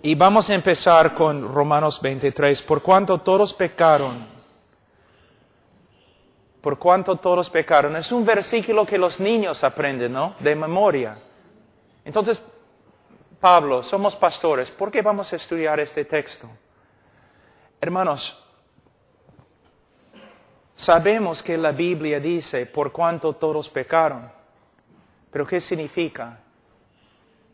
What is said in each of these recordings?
Y vamos a empezar con Romanos 23. Por cuanto todos pecaron. Por cuanto todos pecaron. Es un versículo que los niños aprenden, ¿no? De memoria. Entonces, Pablo, somos pastores. ¿Por qué vamos a estudiar este texto? Hermanos, sabemos que la Biblia dice, por cuanto todos pecaron. Pero ¿qué significa?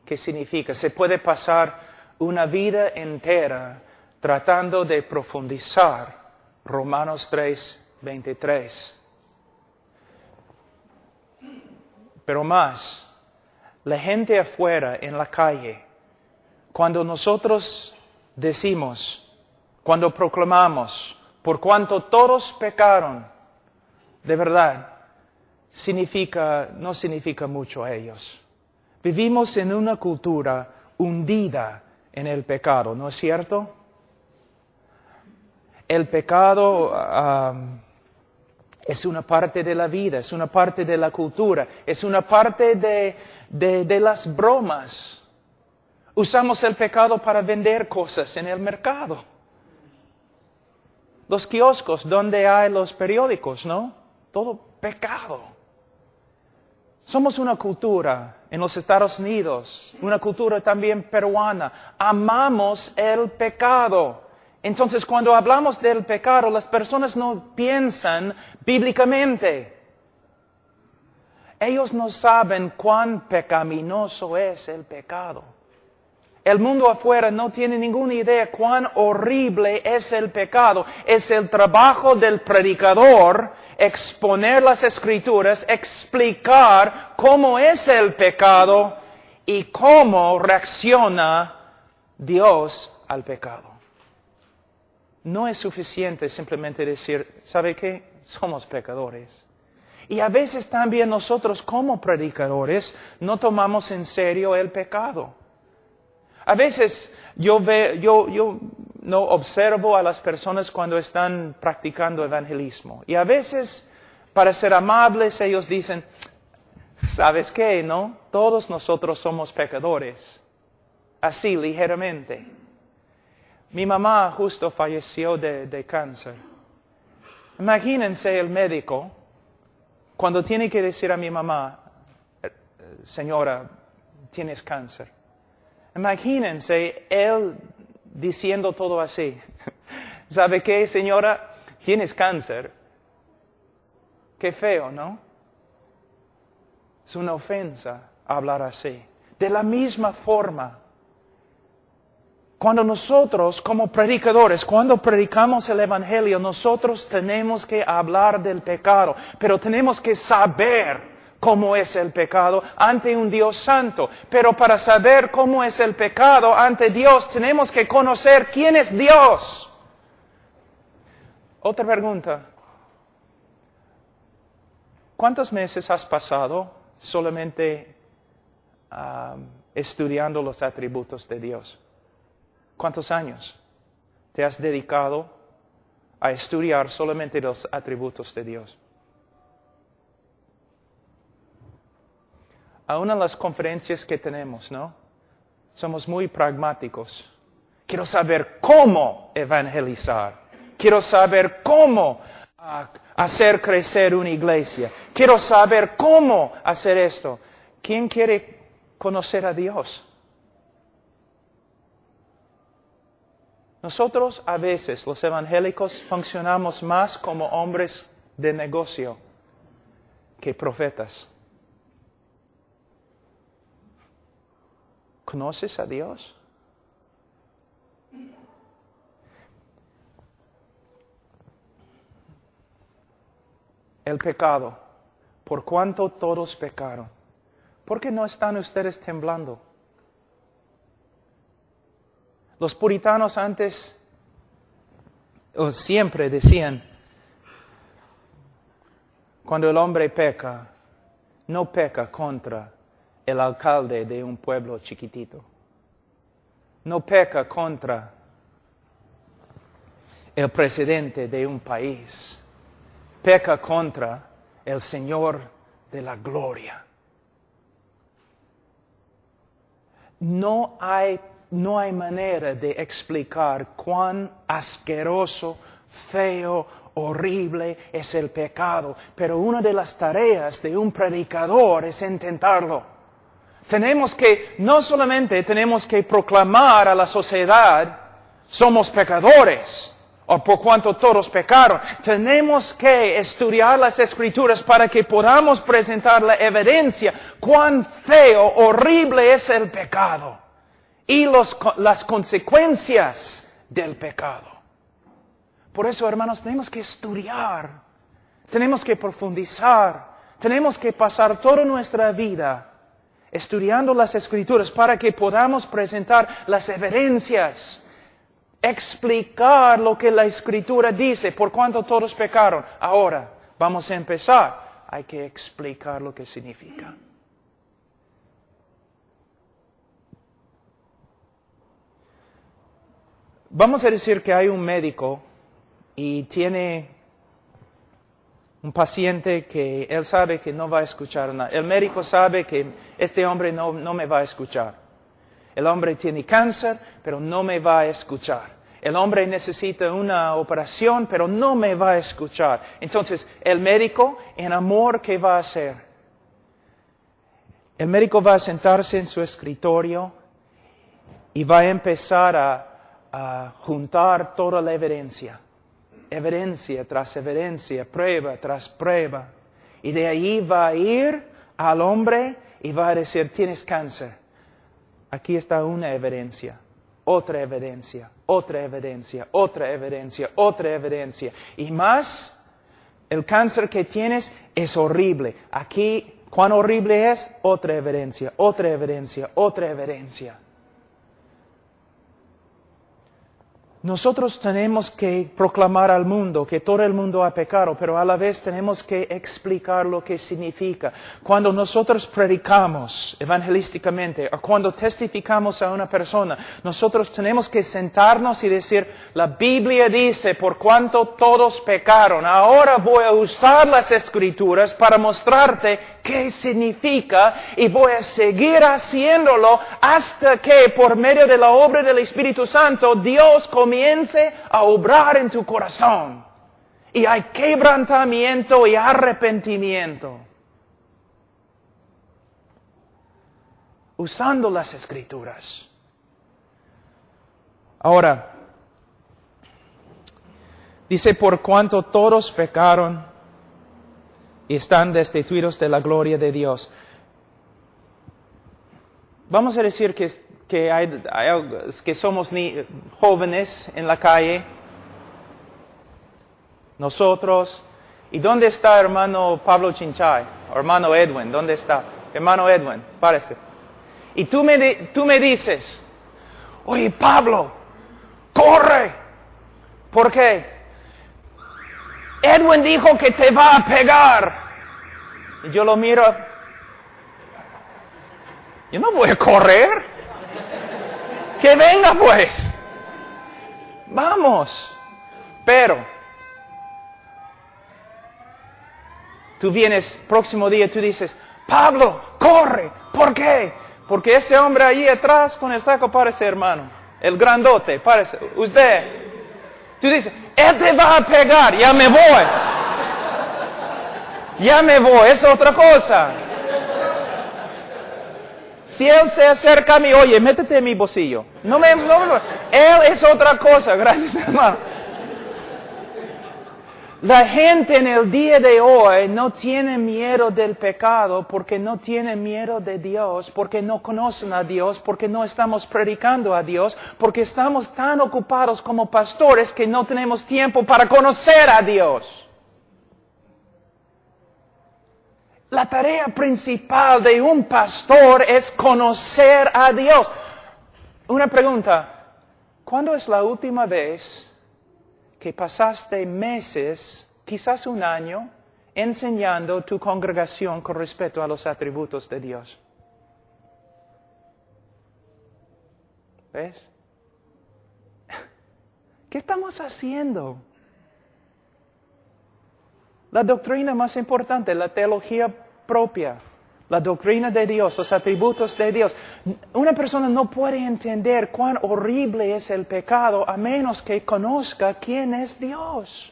¿Qué significa? Se puede pasar una vida entera tratando de profundizar Romanos 3:23. Pero más, la gente afuera en la calle, cuando nosotros decimos, cuando proclamamos, por cuanto todos pecaron, de verdad, no significa mucho a ellos. Vivimos en una cultura hundida en el pecado, ¿no es cierto? El pecado es una parte de la vida, es una parte de la cultura, es una parte de las bromas. Usamos el pecado para vender cosas en el mercado. Los kioscos donde hay los periódicos, ¿no? Todo pecado. Somos una cultura en los Estados Unidos, una cultura también peruana. Amamos el pecado. Entonces, cuando hablamos del pecado, las personas no piensan bíblicamente. Ellos no saben cuán pecaminoso es el pecado. El mundo afuera no tiene ninguna idea cuán horrible es el pecado. Es el trabajo del predicador exponer las Escrituras, explicar cómo es el pecado y cómo reacciona Dios al pecado. No es suficiente simplemente decir, ¿sabe qué? Somos pecadores. Y a veces también nosotros como predicadores no tomamos en serio el pecado. A veces yo no observo a las personas cuando están practicando evangelismo. Y a veces, para ser amables, ellos dicen, ¿sabes qué? ¿No? Todos nosotros somos pecadores. Así, ligeramente. Mi mamá justo falleció de cáncer. Imagínense el médico cuando tiene que decir a mi mamá, señora, tienes cáncer. Imagínense él diciendo todo así. ¿Sabe qué, señora? Tienes cáncer. Qué feo, ¿no? Es una ofensa hablar así. De la misma forma, cuando nosotros como predicadores, cuando predicamos el Evangelio, nosotros tenemos que hablar del pecado, pero tenemos que saber cómo es el pecado ante un Dios santo. Pero para saber cómo es el pecado ante Dios, tenemos que conocer quién es Dios. Otra pregunta. ¿Cuántos meses has pasado solamente estudiando los atributos de Dios? ¿Cuántos años te has dedicado a estudiar solamente los atributos de Dios? Aún en las conferencias que tenemos, ¿no? Somos muy pragmáticos. Quiero saber cómo evangelizar. Quiero saber cómo hacer crecer una iglesia. Quiero saber cómo hacer esto. ¿Quién quiere conocer a Dios? Nosotros a veces, los evangélicos, funcionamos más como hombres de negocio que profetas. ¿Conoces a Dios? El pecado. ¿Por cuánto todos pecaron? ¿Por qué no están ustedes temblando? Los puritanos antes, o siempre decían, cuando el hombre peca, no peca contra el alcalde de un pueblo chiquitito. No peca contra el presidente de un país. Peca contra el Señor de la gloria. No hay no hay manera de explicar cuán asqueroso, feo, horrible es el pecado. Pero una de las tareas de un predicador es intentarlo. No solamente tenemos que proclamar a la sociedad, somos pecadores, o por cuanto todos pecaron. Tenemos que estudiar las Escrituras para que podamos presentar la evidencia cuán feo, horrible es el pecado y las consecuencias del pecado. Por eso, hermanos, tenemos que estudiar, tenemos que profundizar, tenemos que pasar toda nuestra vida estudiando las Escrituras para que podamos presentar las evidencias, explicar lo que la Escritura dice, por cuanto todos pecaron. Ahora, vamos a empezar. Hay que explicar lo que significa. Vamos a decir que hay un médico y tiene un paciente que él sabe que no va a escuchar nada. El médico sabe que este hombre no me va a escuchar. El hombre tiene cáncer, pero no me va a escuchar. El hombre necesita una operación, pero no me va a escuchar. Entonces, el médico, en amor, ¿qué va a hacer? El médico va a sentarse en su escritorio y va a empezar a juntar toda la evidencia. Evidencia tras evidencia, prueba tras prueba. Y de ahí va a ir al hombre y va a decir, tienes cáncer. Aquí está una evidencia, otra evidencia, otra evidencia, otra evidencia, otra evidencia. Y más, el cáncer que tienes es horrible. Aquí, ¿cuán horrible es? Otra evidencia, otra evidencia, otra evidencia. Nosotros tenemos que proclamar al mundo que todo el mundo ha pecado, pero a la vez tenemos que explicar lo que significa. Cuando nosotros predicamos evangelísticamente o cuando testificamos a una persona, nosotros tenemos que sentarnos y decir, la Biblia dice, por cuanto todos pecaron. Ahora voy a usar las Escrituras para mostrarte qué significa y voy a seguir haciéndolo hasta que por medio de la obra del Espíritu Santo Dios comience a obrar en tu corazón. Y hay quebrantamiento y arrepentimiento. Usando las Escrituras. Ahora, dice, por cuanto todos pecaron y están destituidos de la gloria de Dios. Vamos a decir que somos jóvenes en la calle, nosotros. ¿Y dónde está hermano Pablo Chinchay? Hermano Edwin, ¿dónde está? Hermano Edwin, párese. Y tú me dices, oye Pablo, corre. ¿Por qué? Edwin dijo que te va a pegar. Y yo lo miro. Yo no voy a correr. Que venga pues. Vamos. Pero tú vienes próximo día, tú dices, Pablo, corre. ¿Por qué? Porque ese hombre allí atrás con el saco parece hermano. El grandote, parece. Usted. Tú dices, él te va a pegar. Ya me voy. Ya me voy. Es otra cosa. Si él se acerca a mí, oye, métete en mi bolsillo. No. Él es otra cosa, gracias hermano. La gente en el día de hoy no tiene miedo del pecado porque no tiene miedo de Dios, porque no conocen a Dios, porque no estamos predicando a Dios, porque estamos tan ocupados como pastores que no tenemos tiempo para conocer a Dios. La tarea principal de un pastor es conocer a Dios. Una pregunta, ¿cuándo es la última vez que pasaste meses, quizás un año, enseñando tu congregación con respecto a los atributos de Dios? ¿Ves? ¿Qué estamos haciendo? La doctrina más importante, la teología propia, la doctrina de Dios, los atributos de Dios. Una persona no puede entender cuán horrible es el pecado a menos que conozca quién es Dios.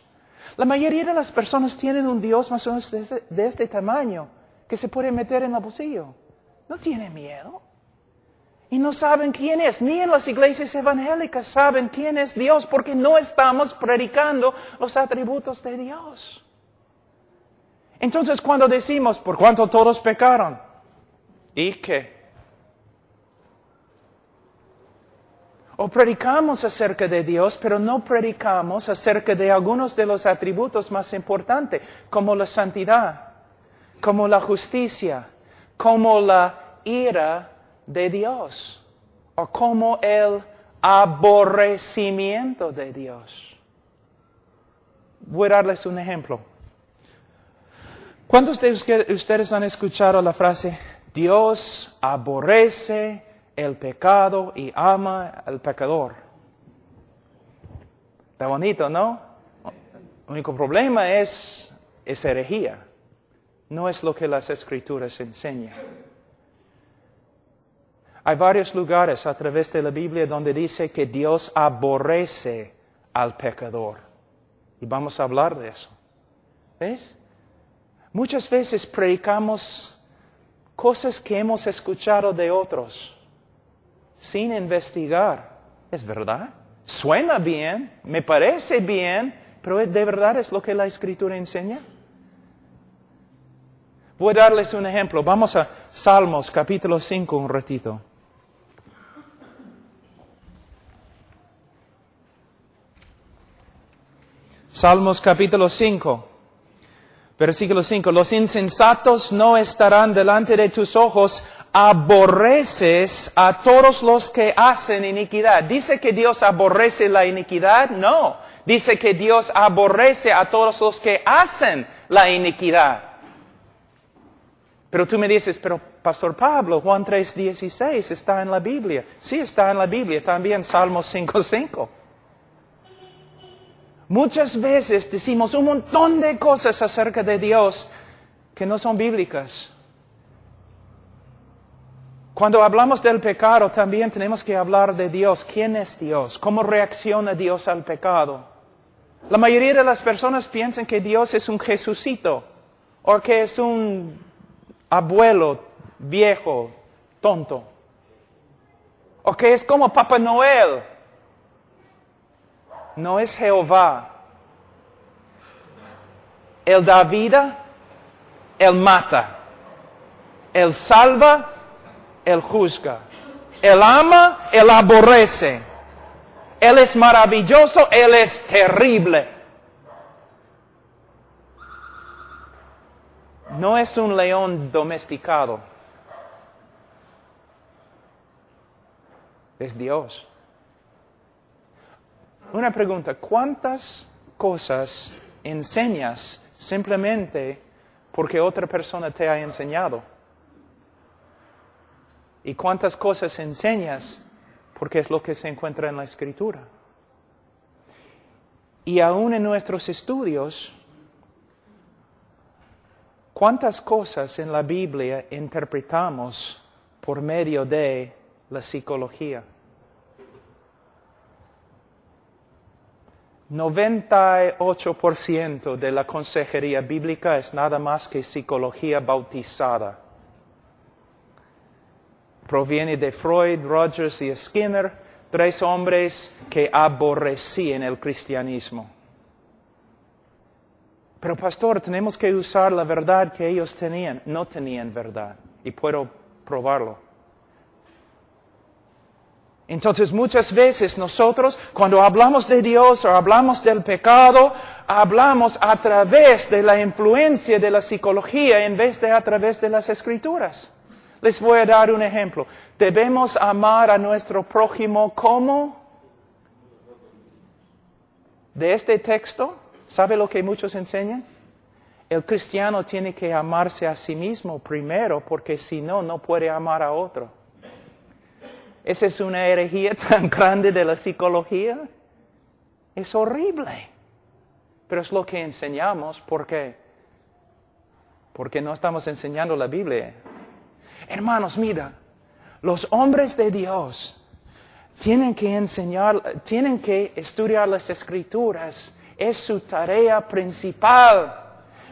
La mayoría de las personas tienen un Dios más o menos de este tamaño, que se puede meter en el bolsillo. No tiene miedo. Y no saben quién es. Ni en las iglesias evangélicas saben quién es Dios, porque no estamos predicando los atributos de Dios. Entonces cuando decimos, por cuanto todos pecaron, ¿y qué? O predicamos acerca de Dios, pero no predicamos acerca de algunos de los atributos más importantes, como la santidad, como la justicia, como la ira de Dios, o como el aborrecimiento de Dios. Voy a darles un ejemplo. ¿Cuántos de ustedes han escuchado la frase, Dios aborrece el pecado y ama al pecador? Está bonito, ¿no? El único problema es herejía. No es lo que las Escrituras enseñan. Hay varios lugares a través de la Biblia donde dice que Dios aborrece al pecador. Y vamos a hablar de eso. ¿Ves? Muchas veces predicamos cosas que hemos escuchado de otros, sin investigar. ¿Es verdad? Suena bien, me parece bien, pero ¿de verdad es lo que la Escritura enseña? Voy a darles un ejemplo. Vamos a Salmos capítulo 5 un ratito. Salmos capítulo 5. Versículo 5, los insensatos no estarán delante de tus ojos, aborreces a todos los que hacen iniquidad. ¿Dice que Dios aborrece la iniquidad? No, dice que Dios aborrece a todos los que hacen la iniquidad. Pero tú me dices, pero Pastor Pablo, Juan 3:16 está en la Biblia. Sí, está en la Biblia, también Salmos 5:5. Muchas veces decimos un montón de cosas acerca de Dios que no son bíblicas. Cuando hablamos del pecado también tenemos que hablar de Dios. ¿Quién es Dios? ¿Cómo reacciona Dios al pecado? La mayoría de las personas piensan que Dios es un Jesucito o que es un abuelo viejo, tonto. O que es como Papá Noel. No es Jehová. Él da vida, Él mata. Él salva, Él juzga. Él ama, Él aborrece. Él es maravilloso, Él es terrible. No es un león domesticado. Es Dios. Una pregunta, ¿cuántas cosas enseñas simplemente porque otra persona te ha enseñado? ¿Y cuántas cosas enseñas porque es lo que se encuentra en la Escritura? Y aún en nuestros estudios, ¿cuántas cosas en la Biblia interpretamos por medio de la psicología? 98% de la consejería bíblica es nada más que psicología bautizada. Proviene de Freud, Rogers y Skinner, 3 hombres que aborrecían el cristianismo. Pero pastor, tenemos que usar la verdad que ellos tenían. No tenían verdad, y puedo probarlo. Entonces muchas veces nosotros, cuando hablamos de Dios o hablamos del pecado, hablamos a través de la influencia de la psicología en vez de a través de las Escrituras. Les voy a dar un ejemplo. Debemos amar a nuestro prójimo como. De este texto, ¿sabe lo que muchos enseñan? El cristiano tiene que amarse a sí mismo primero, porque si no, no puede amar a otro. Esa es una herejía tan grande de la psicología. Es horrible. Pero es lo que enseñamos. ¿Por qué? Porque no estamos enseñando la Biblia. Hermanos, mira, los hombres de Dios tienen que estudiar las Escrituras. Es su tarea principal.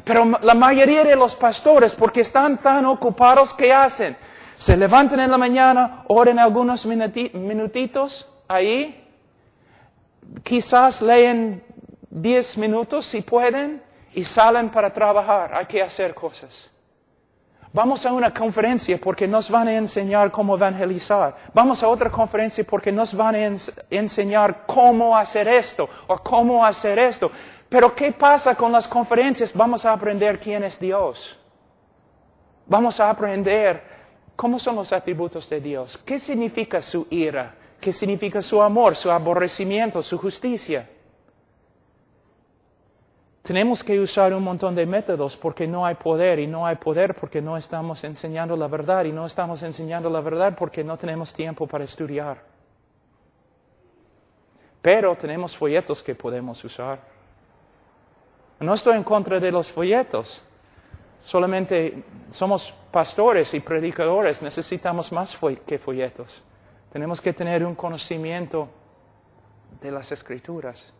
Pero la mayoría de los pastores, porque están tan ocupados, ¿qué hacen? Se levantan en la mañana, oran algunos minutitos ahí. Quizás leen 10 minutos si pueden y salen para trabajar. Hay que hacer cosas. Vamos a una conferencia porque nos van a enseñar cómo evangelizar. Vamos a otra conferencia porque nos van a enseñar cómo hacer esto o cómo hacer esto. Pero ¿qué pasa con las conferencias? Vamos a aprender quién es Dios. Vamos a aprender cómo son los atributos de Dios. ¿Qué significa su ira? ¿Qué significa su amor, su aborrecimiento, su justicia? Tenemos que usar un montón de métodos porque no hay poder, y no hay poder porque no estamos enseñando la verdad, y no estamos enseñando la verdad porque no tenemos tiempo para estudiar. Pero tenemos folletos que podemos usar. No estoy en contra de los folletos, solamente somos pastores y predicadores, necesitamos más que folletos. Tenemos que tener un conocimiento de las Escrituras.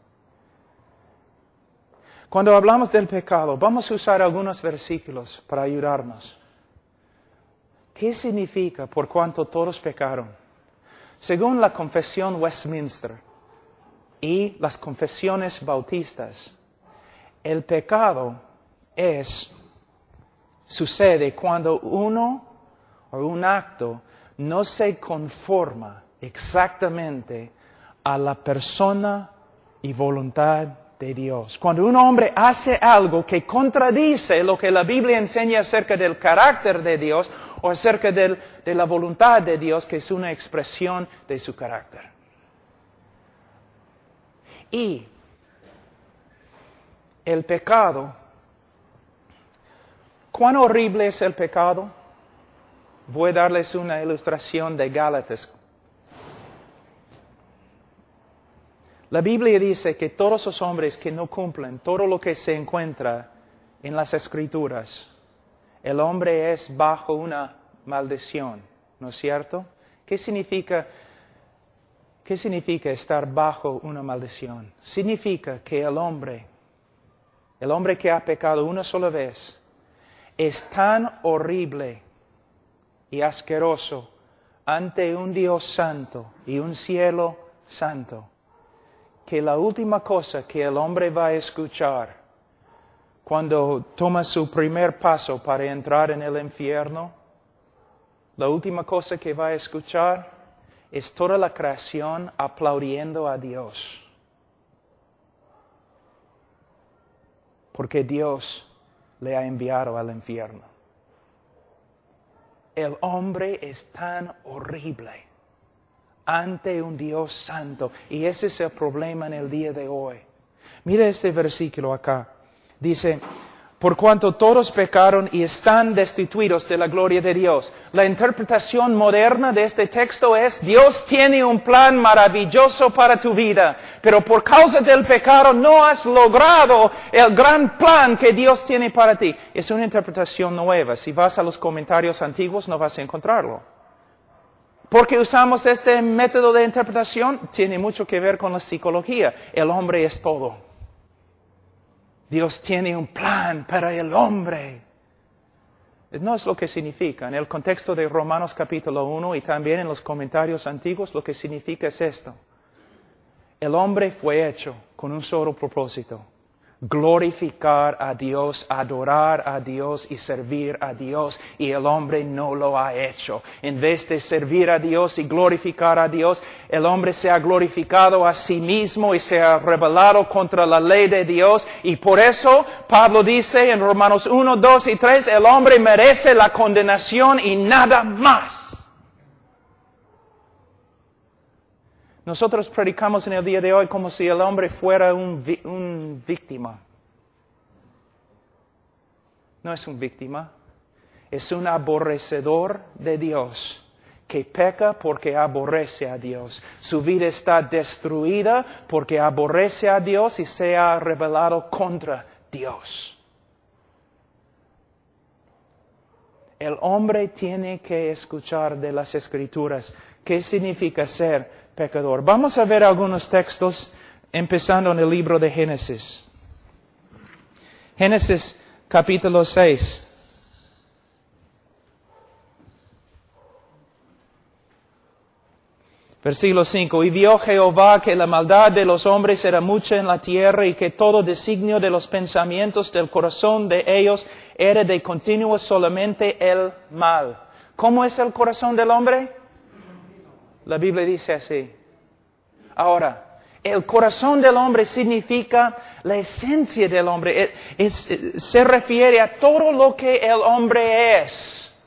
Cuando hablamos del pecado, vamos a usar algunos versículos para ayudarnos. ¿Qué significa por cuanto todos pecaron? Según la confesión Westminster y las confesiones bautistas, el pecado sucede cuando uno o un acto no se conforma exactamente a la persona y voluntad de Dios. Cuando un hombre hace algo que contradice lo que la Biblia enseña acerca del carácter de Dios o acerca de la voluntad de Dios, que es una expresión de su carácter. Y el pecado, ¿cuán horrible es el pecado? Voy a darles una ilustración de Gálatas. La Biblia dice que todos los hombres que no cumplen todo lo que se encuentra en las Escrituras, el hombre es bajo una maldición, ¿no es cierto? ¿Qué significa estar bajo una maldición? Significa que el hombre que ha pecado una sola vez, es tan horrible y asqueroso ante un Dios santo y un cielo santo, que la última cosa que el hombre va a escuchar cuando toma su primer paso para entrar en el infierno, la última cosa que va a escuchar es toda la creación aplaudiendo a Dios. Porque Dios le ha enviado al infierno. El hombre es tan horrible ante un Dios santo. Y ese es el problema en el día de hoy. Mira este versículo acá. Dice, por cuanto todos pecaron y están destituidos de la gloria de Dios. La interpretación moderna de este texto es, Dios tiene un plan maravilloso para tu vida, pero por causa del pecado no has logrado el gran plan que Dios tiene para ti. Es una interpretación nueva. Si vas a los comentarios antiguos no vas a encontrarlo. ¿Por qué usamos este método de interpretación? Tiene mucho que ver con la psicología. El hombre es todo. Dios tiene un plan para el hombre. No es lo que significa. En el contexto de Romanos capítulo 1 y también en los comentarios antiguos, lo que significa es esto. El hombre fue hecho con un solo propósito. Glorificar a Dios, adorar a Dios y servir a Dios. Y el hombre no lo ha hecho. En vez de servir a Dios y glorificar a Dios, el hombre se ha glorificado a sí mismo y se ha rebelado contra la ley de Dios. Y por eso Pablo dice en Romanos 1, 2 y 3, el hombre merece la condenación y nada más. Nosotros predicamos en el día de hoy como si el hombre fuera un víctima. No es un víctima, es un aborrecedor de Dios, que peca porque aborrece a Dios. Su vida está destruida porque aborrece a Dios y se ha rebelado contra Dios. El hombre tiene que escuchar de las Escrituras qué significa ser pecador. Vamos a ver algunos textos empezando en el libro de Génesis. Génesis capítulo 6. Versículo 5. Y vio Jehová que la maldad de los hombres era mucha en la tierra y que todo designio de los pensamientos del corazón de ellos era de continuo solamente el mal. ¿Cómo es el corazón del hombre? La Biblia dice así. Ahora, el corazón del hombre significa la esencia del hombre. Se refiere a todo lo que el hombre es.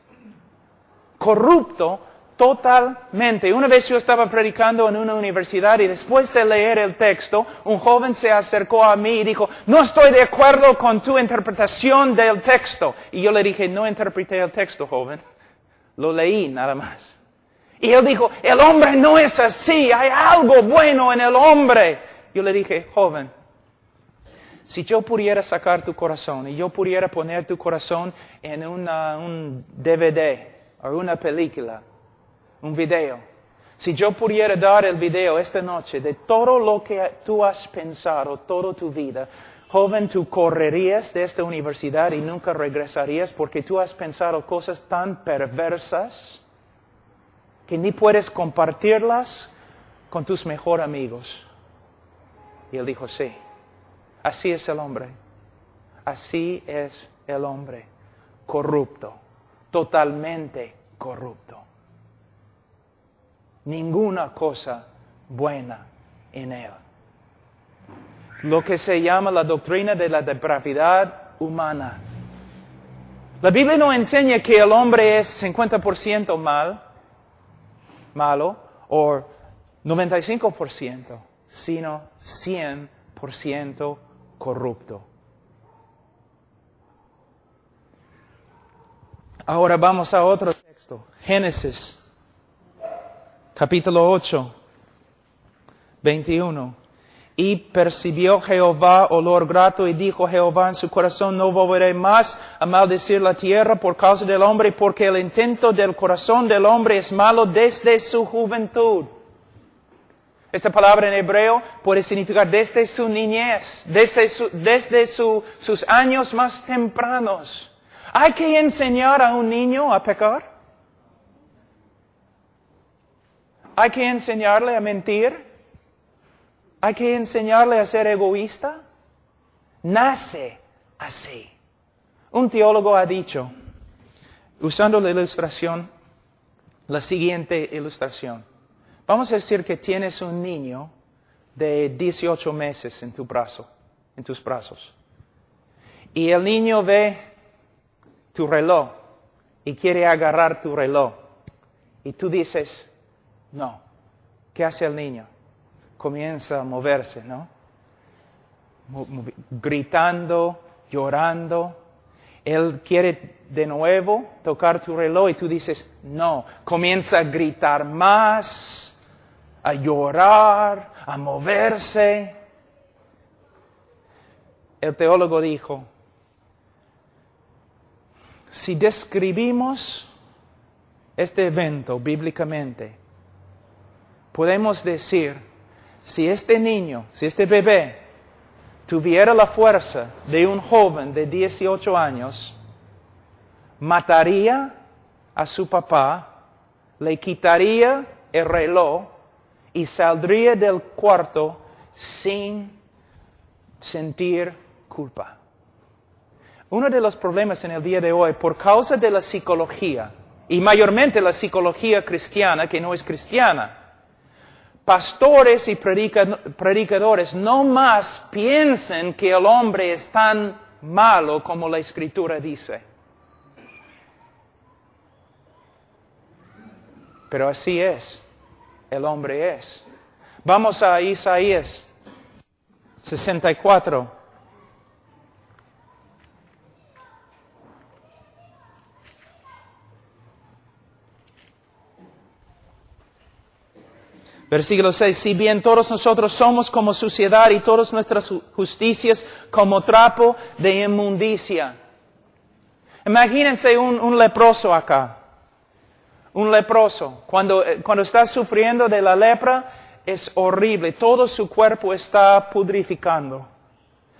Corrupto totalmente. Una vez yo estaba predicando en una universidad y después de leer el texto, un joven se acercó a mí y dijo, no estoy de acuerdo con tu interpretación del texto. Y yo le dije, no interpreté el texto, joven. Lo leí nada más. Y él dijo, el hombre no es así, hay algo bueno en el hombre. Yo le dije, joven, si yo pudiera sacar tu corazón y yo pudiera poner tu corazón en un DVD o una película, un video, si yo pudiera dar el video esta noche de todo lo que tú has pensado toda tu vida, joven, tú correrías de esta universidad y nunca regresarías porque tú has pensado cosas tan perversas que ni puedes compartirlas con tus mejores amigos. Y él dijo, sí, así es el hombre. Así es el hombre. Corrupto. Totalmente corrupto. Ninguna cosa buena en él. Lo que se llama la doctrina de la depravidad humana. La Biblia no enseña que el hombre es 50% malo, o 95%, sino 100% corrupto. Ahora vamos a otro texto. Génesis, capítulo 8, 21. Y percibió Jehová olor grato y dijo Jehová en su corazón, no volveré más a maldecir la tierra por causa del hombre, porque el intento del corazón del hombre es malo desde su juventud. Esta palabra en hebreo puede significar desde su niñez, desde sus años más tempranos. ¿Hay que enseñar a un niño a pecar? ¿Hay que enseñarle a mentir? ¿Hay que enseñarle a ser egoísta? Nace así. Un teólogo ha dicho, usando la ilustración, la siguiente ilustración. Vamos a decir que tienes un niño de 18 meses en tus brazos. Y el niño ve tu reloj y quiere agarrar tu reloj. Y tú dices, no. ¿Qué hace el niño? Comienza a moverse, ¿no? Gritando, llorando. Él quiere de nuevo tocar tu reloj y tú dices, no. Comienza a gritar más, a llorar, a moverse. El teólogo dijo, si describimos este evento bíblicamente, podemos decir, si este niño, si este bebé tuviera la fuerza de un joven de 18 años, mataría a su papá, le quitaría el reloj y saldría del cuarto sin sentir culpa. Uno de los problemas en el día de hoy, por causa de la psicología, y mayormente la psicología cristiana, que no es cristiana, pastores y predicadores no más piensan que el hombre es tan malo como la Escritura dice. Pero así es, el hombre es. Vamos a Isaías 64. Versículo 6, si bien todos nosotros somos como suciedad y todas nuestras justicias como trapo de inmundicia. Imagínense un leproso acá. Un leproso. Cuando está sufriendo de la lepra, es horrible. Todo su cuerpo está pudrificando.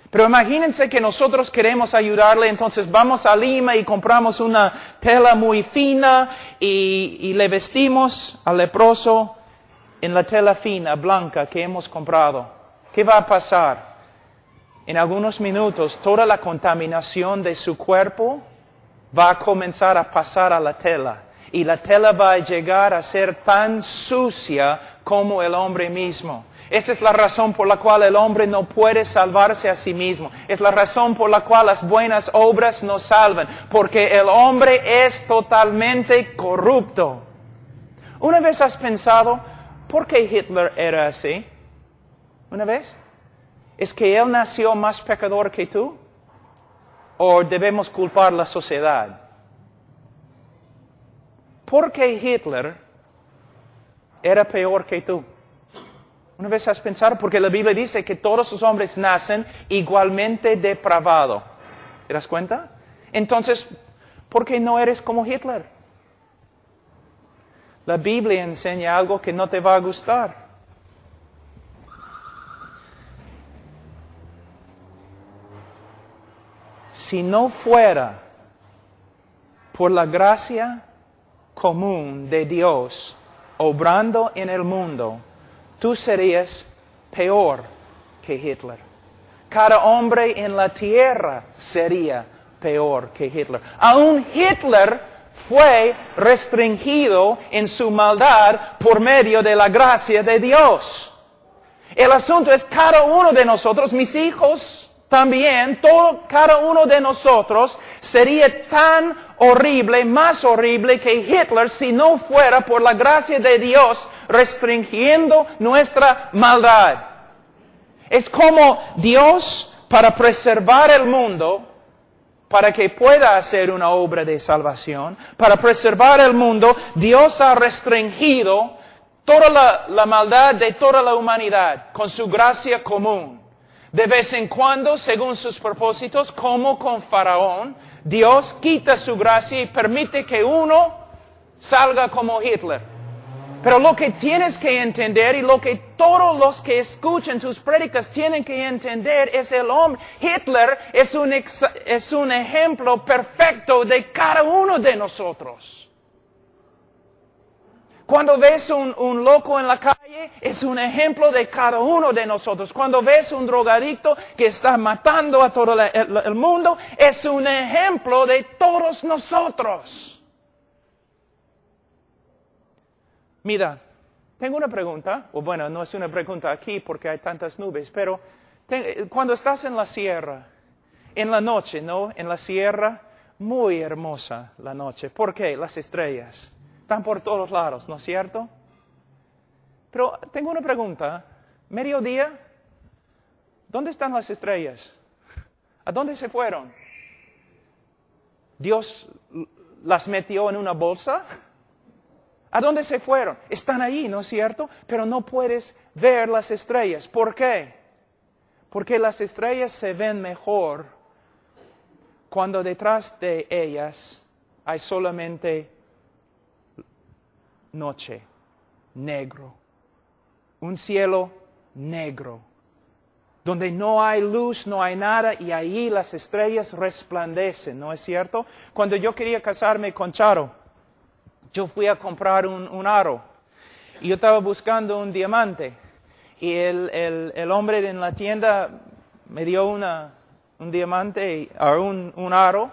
Pero imagínense que nosotros queremos ayudarle, entonces vamos a Lima y compramos una tela muy fina y le vestimos al leproso en la tela fina, blanca que hemos comprado. ¿Qué va a pasar? En algunos minutos toda la contaminación de su cuerpo va a comenzar a pasar a la tela. Y la tela va a llegar a ser tan sucia como el hombre mismo. Esta es la razón por la cual el hombre no puede salvarse a sí mismo. Es la razón por la cual las buenas obras no salvan. Porque el hombre es totalmente corrupto. ¿Una vez has pensado por qué Hitler era así? ¿Una vez? ¿Es que él nació más pecador que tú? ¿O debemos culpar a la sociedad? ¿Por qué Hitler era peor que tú? ¿Una vez has pensado? Porque la Biblia dice que todos los hombres nacen igualmente depravados. ¿Te das cuenta? Entonces, ¿por qué no eres como Hitler? La Biblia enseña algo que no te va a gustar. Si no fuera por la gracia común de Dios obrando en el mundo, tú serías peor que Hitler. Cada hombre en la tierra sería peor que Hitler. Aún Hitler fue restringido en su maldad por medio de la gracia de Dios. El asunto es cada uno de nosotros, mis hijos también, cada uno de nosotros sería tan horrible, más horrible que Hitler si no fuera por la gracia de Dios restringiendo nuestra maldad. Es como Dios, para preservar el mundo, para que pueda hacer una obra de salvación, para preservar el mundo, Dios ha restringido toda la maldad de toda la humanidad con su gracia común. De vez en cuando, según sus propósitos, como con Faraón, Dios quita su gracia y permite que uno salga como Hitler. Pero lo que tienes que entender y lo que todos los que escuchan tus prédicas tienen que entender es el hombre. Hitler es un ejemplo perfecto de cada uno de nosotros. Cuando ves un loco en la calle, es un ejemplo de cada uno de nosotros. Cuando ves un drogadicto que está matando a todo el mundo, es un ejemplo de todos nosotros. Mira, tengo una pregunta. O bueno, no es una pregunta aquí porque hay tantas nubes, pero cuando estás en la sierra, en la noche, ¿no? En la sierra, muy hermosa la noche. ¿Por qué? Las estrellas. Están por todos lados, ¿no es cierto? Pero tengo una pregunta. Mediodía, ¿dónde están las estrellas? ¿A dónde se fueron? ¿Dios las metió en una bolsa? ¿A dónde se fueron? Están ahí, ¿no es cierto? Pero no puedes ver las estrellas. ¿Por qué? Porque las estrellas se ven mejor cuando detrás de ellas hay solamente noche, negro, un cielo negro, donde no hay luz, no hay nada, y ahí las estrellas resplandecen, ¿no es cierto? Cuando yo quería casarme con Charo, yo fui a comprar un aro, y yo estaba buscando un diamante, y el hombre en la tienda me dio un diamante, un aro,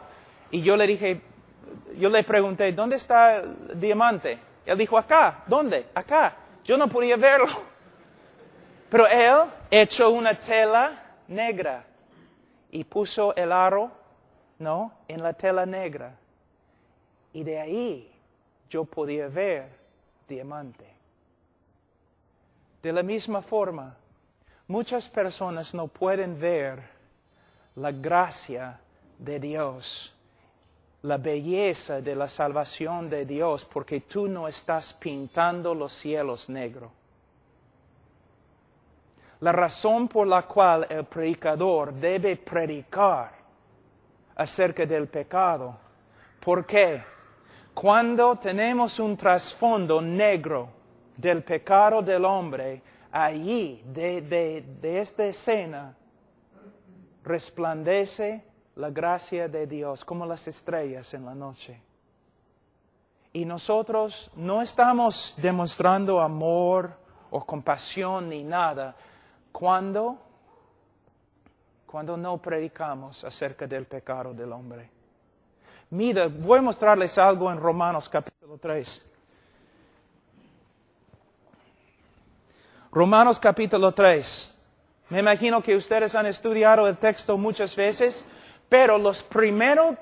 y yo le pregunté, ¿dónde está el diamante? Él dijo, acá. ¿Dónde? Acá. Yo no podía verlo. Pero él echó una tela negra y puso el aro, ¿no? En la tela negra. Y de ahí yo podía ver diamante. De la misma forma, muchas personas no pueden ver la gracia de Dios, la belleza de la salvación de Dios, porque tú no estás pintando los cielos negros. La razón por la cual el predicador debe predicar acerca del pecado ¿Por qué? Cuando tenemos un trasfondo negro del pecado del hombre, allí, de esta escena, resplandece la gracia de Dios como las estrellas en la noche. Y nosotros no estamos demostrando amor o compasión ni nada cuando no predicamos acerca del pecado del hombre. Mira, voy a mostrarles algo en Romanos capítulo 3. Romanos capítulo 3. Me imagino que ustedes han estudiado el texto muchas veces, pero los primeros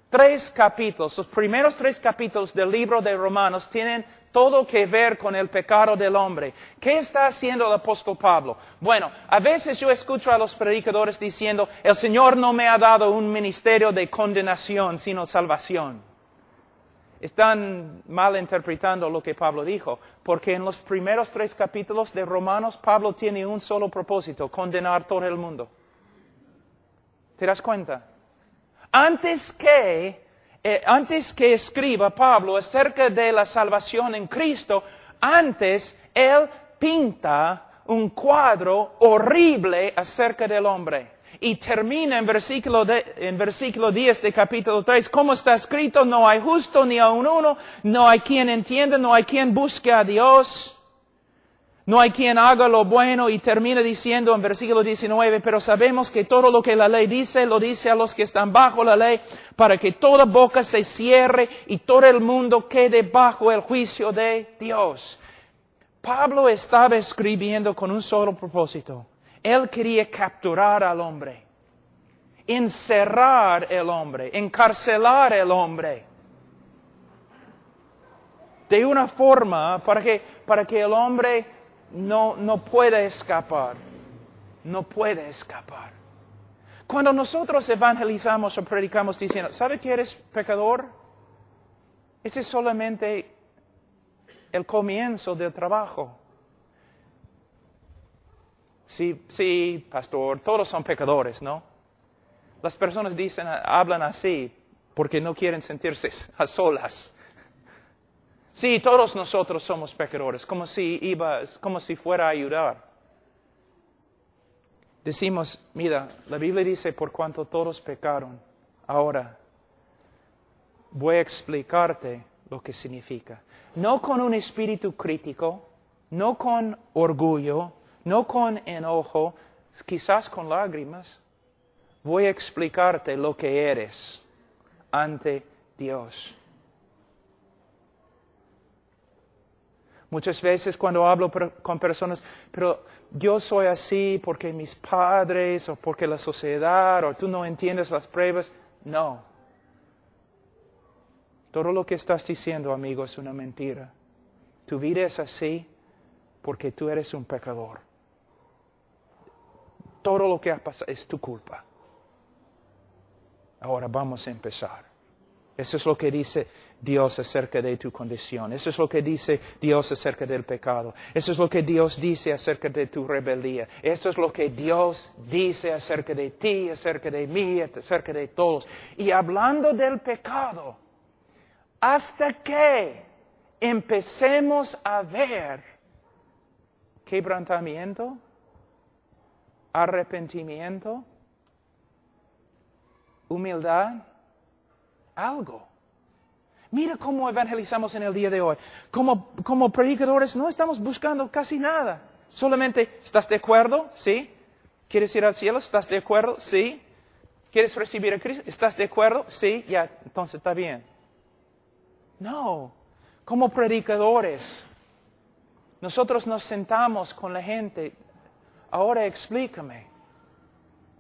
tres capítulos del libro de Romanos tienen todo que ver con el pecado del hombre. ¿Qué está haciendo el apóstol Pablo? Bueno, a veces yo escucho a los predicadores diciendo, el Señor no me ha dado un ministerio de condenación, sino salvación. Están malinterpretando lo que Pablo dijo, porque en los primeros 3 capítulos de Romanos, Pablo tiene un solo propósito, condenar todo el mundo. ¿Te das cuenta? Antes que escriba Pablo acerca de la salvación en Cristo, antes él pinta un cuadro horrible acerca del hombre. Y termina en versículo 10 de capítulo 3, como está escrito, no hay justo ni aun uno, no hay quien entienda, no hay quien busque a Dios, no hay quien haga lo bueno. Y termina diciendo en versículo 19, pero sabemos que todo lo que la ley dice, lo dice a los que están bajo la ley, para que toda boca se cierre y todo el mundo quede bajo el juicio de Dios. Pablo estaba escribiendo con un solo propósito. Él quería capturar al hombre, encerrar al hombre, encarcelar al hombre. De una forma para que el hombre no pueda escapar. No puede escapar. Cuando nosotros evangelizamos o predicamos diciendo, ¿sabe que eres pecador? Ese es solamente el comienzo del trabajo. Sí, pastor, todos son pecadores, ¿no? Las personas hablan así porque no quieren sentirse a solas. Sí, todos nosotros somos pecadores, como si fuera a ayudar. Decimos, mira, la Biblia dice, por cuanto todos pecaron. Ahora, voy a explicarte lo que significa. No con un espíritu crítico, no con orgullo, no con enojo, quizás con lágrimas. Voy a explicarte lo que eres ante Dios. Muchas veces cuando hablo con personas, pero yo soy así porque mis padres o porque la sociedad o tú no entiendes las pruebas. No. Todo lo que estás diciendo, amigo, es una mentira. Tu vida es así porque tú eres un pecador. Todo lo que ha pasado es tu culpa. Ahora vamos a empezar. Eso es lo que dice Dios acerca de tu condición. Eso es lo que dice Dios acerca del pecado. Eso es lo que Dios dice acerca de tu rebeldía. Esto es lo que Dios dice acerca de ti, acerca de mí, acerca de todos. Y hablando del pecado, hasta que empecemos a ver quebrantamiento, arrepentimiento, humildad, algo. Mira cómo evangelizamos en el día de hoy. Como predicadores no estamos buscando casi nada. Solamente, ¿estás de acuerdo? ¿Sí? ¿Quieres ir al cielo? ¿Estás de acuerdo? ¿Sí? ¿Quieres recibir a Cristo? ¿Estás de acuerdo? Sí, ya, entonces está bien. No, como predicadores, nosotros nos sentamos con la gente. Ahora explícame.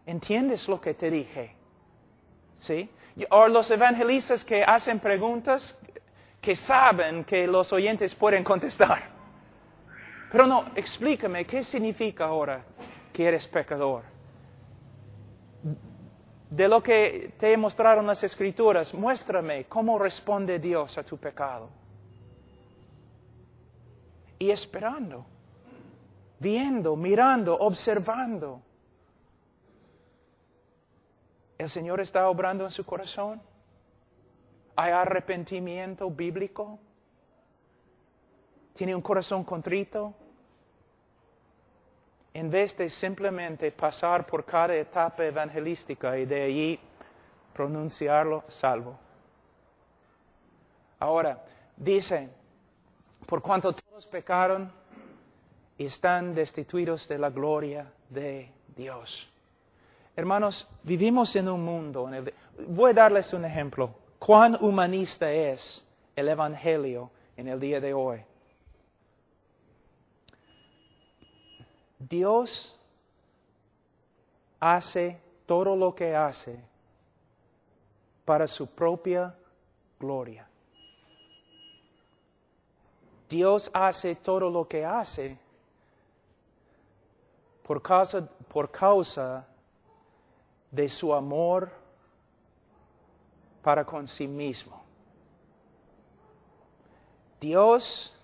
¿Entiendes lo que te dije? ¿Sí? O los evangelistas que hacen preguntas que saben que los oyentes pueden contestar. Pero no, explícame, ¿qué significa ahora que eres pecador? De lo que te he mostrado en las Escrituras, muéstrame cómo responde Dios a tu pecado. Y esperando, viendo, mirando, observando. ¿El Señor está obrando en su corazón? ¿Hay arrepentimiento bíblico? ¿Tiene un corazón contrito? En vez de simplemente pasar por cada etapa evangelística y de allí pronunciarlo salvo. Ahora, dice, por cuanto todos pecaron, están destituidos de la gloria de Dios. Hermanos, vivimos en un mundo, voy a darles un ejemplo. ¿Cuán humanista es el Evangelio en el día de hoy? Dios hace todo lo que hace para su propia gloria. Dios hace todo lo que hace por causa de su amor para con sí mismo. Dios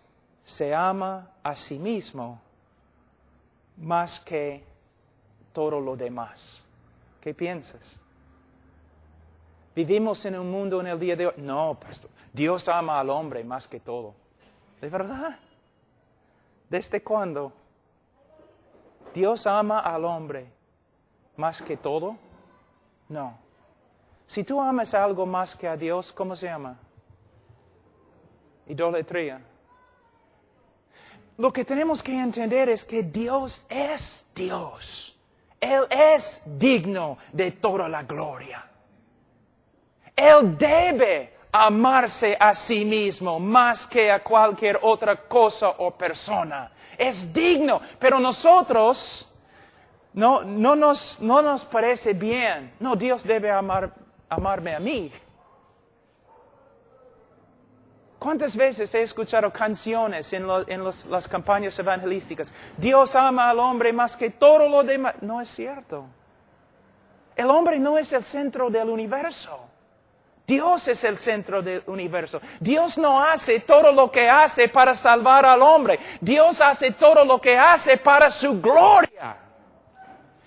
se ama a sí mismo más que todo lo demás. ¿Qué piensas? Vivimos en un mundo en el día de hoy. No, pastor, Dios ama al hombre más que todo. ¿De verdad? ¿Desde cuándo? ¿Dios ama al hombre más que todo? No. Si tú amas algo más que a Dios, ¿cómo se llama? Idolatría. Lo que tenemos que entender es que Dios es Dios. Él es digno de toda la gloria. Él debe amarse a sí mismo más que a cualquier otra cosa o persona. Es digno, pero nosotros no nos parece bien. No, Dios debe amarme a mí. ¿Cuántas veces he escuchado canciones en las campañas evangelísticas? Dios ama al hombre más que todo lo demás. No es cierto. El hombre no es el centro del universo. Dios es el centro del universo. Dios no hace todo lo que hace para salvar al hombre. Dios hace todo lo que hace para su gloria.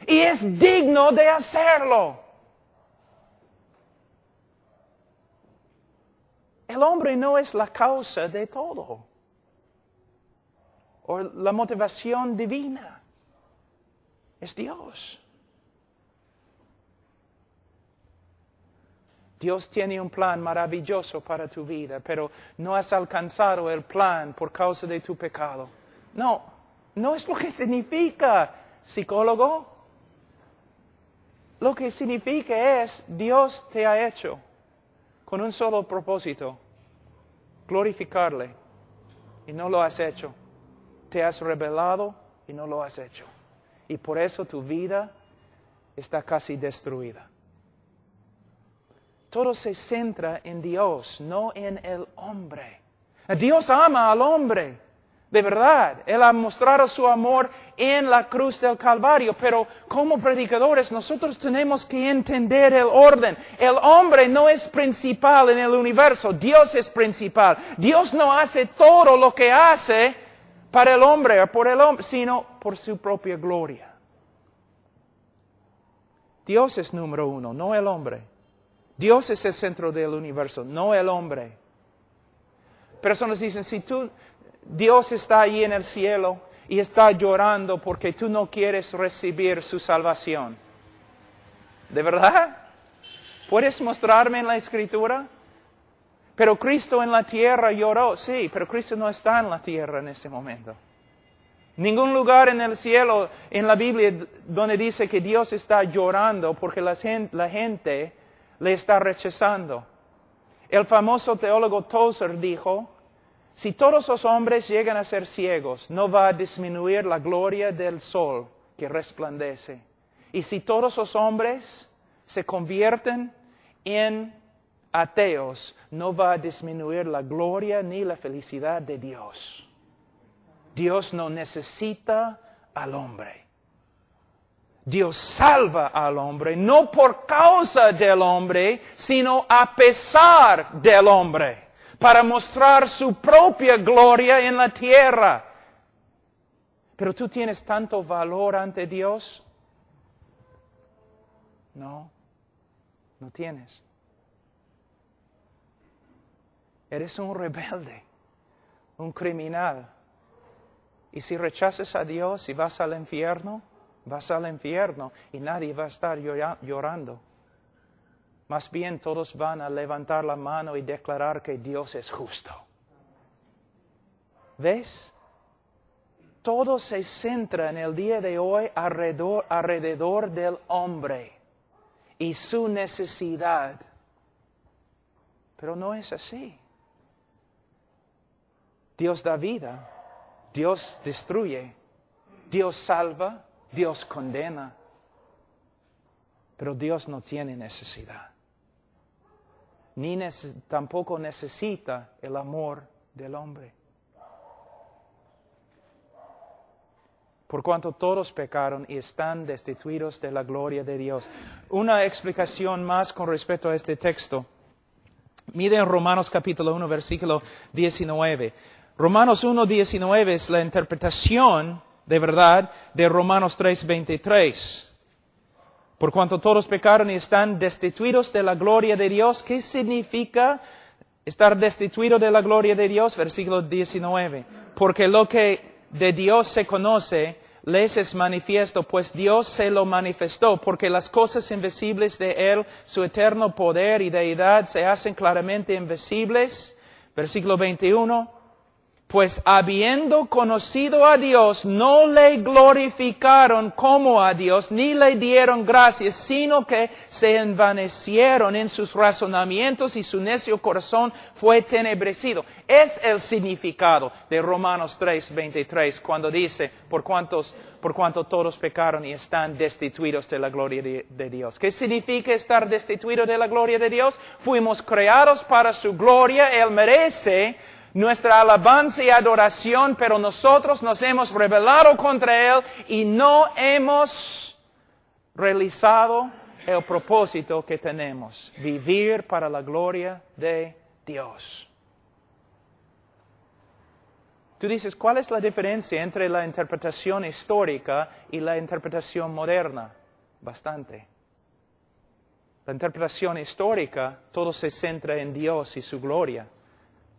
Y es digno de hacerlo. El hombre no es la causa de todo. O la motivación divina. Es Dios. Dios tiene un plan maravilloso para tu vida, pero no has alcanzado el plan por causa de tu pecado. No es lo que significa, psicólogo. Lo que significa es, Dios te ha hecho con un solo propósito, glorificarle, y no lo has hecho. Te has rebelado y no lo has hecho. Y por eso tu vida está casi destruida. Todo se centra en Dios, no en el hombre. Dios ama al hombre, de verdad. Él ha mostrado su amor en la cruz del Calvario, pero como predicadores nosotros tenemos que entender el orden. El hombre no es principal en el universo, Dios es principal. Dios no hace todo lo que hace para el hombre o por el hombre, sino por su propia gloria. Dios es número uno, no el hombre. Dios es el centro del universo, no el hombre. Personas dicen, si Dios está allí en el cielo y está llorando porque tú no quieres recibir su salvación. ¿De verdad? ¿Puedes mostrarme en la Escritura? Pero Cristo en la tierra lloró, sí, pero Cristo no está en la tierra en este momento. Ningún lugar en el cielo, en la Biblia, donde dice que Dios está llorando porque la gente le está rechazando. El famoso teólogo Tozer dijo, si todos los hombres llegan a ser ciegos, no va a disminuir la gloria del sol que resplandece. Y si todos los hombres se convierten en ateos, no va a disminuir la gloria ni la felicidad de Dios. Dios no necesita al hombre. Dios salva al hombre, no por causa del hombre, sino a pesar del hombre, para mostrar su propia gloria en la tierra. Pero tú tienes tanto valor ante Dios. No tienes. Eres un rebelde, un criminal. Y si rechazas a Dios y vas al infierno y nadie va a estar llorando. Más bien todos van a levantar la mano y declarar que Dios es justo. ¿Ves? Todo se centra en el día de hoy alrededor del hombre y su necesidad. Pero no es así. Dios da vida, Dios destruye, Dios salva, Dios condena. Pero Dios no tiene necesidad. Tampoco necesita el amor del hombre. Por cuanto todos pecaron y están destituidos de la gloria de Dios. Una explicación más con respecto a este texto. Mire en Romanos capítulo 1, versículo 19. Romanos 1, 19 es la interpretación de verdad de Romanos 3, 23. Por cuanto todos pecaron y están destituidos de la gloria de Dios. ¿Qué significa estar destituido de la gloria de Dios? Versículo 19. Porque lo que de Dios se conoce, les es manifiesto, pues Dios se lo manifestó, porque las cosas invisibles de Él, su eterno poder y deidad, se hacen claramente invisibles. Versículo 21. Pues habiendo conocido a Dios, no le glorificaron como a Dios, ni le dieron gracias, sino que se envanecieron en sus razonamientos y su necio corazón fue tenebrecido. Es el significado de Romanos 3, 23, cuando dice, por cuanto todos pecaron y están destituidos de la gloria de Dios. ¿Qué significa estar destituido de la gloria de Dios? Fuimos creados para su gloria, Él merece nuestra alabanza y adoración, pero nosotros nos hemos rebelado contra Él y no hemos realizado el propósito que tenemos, vivir para la gloria de Dios. Tú dices, ¿cuál es la diferencia entre la interpretación histórica y la interpretación moderna? Bastante. La interpretación histórica, todo se centra en Dios y su gloria.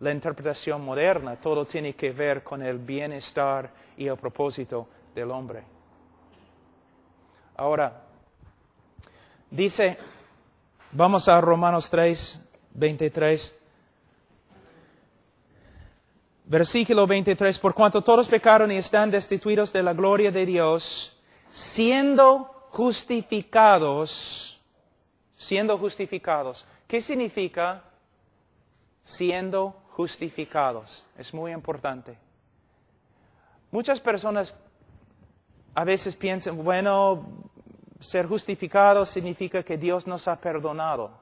La interpretación moderna, todo tiene que ver con el bienestar y el propósito del hombre. Ahora, dice, vamos a Romanos 3, 23. Versículo 23, por cuanto todos pecaron y están destituidos de la gloria de Dios, siendo justificados. ¿Qué significa siendo justificados? Es muy importante. Muchas personas a veces piensan, bueno, ser justificado significa que Dios nos ha perdonado.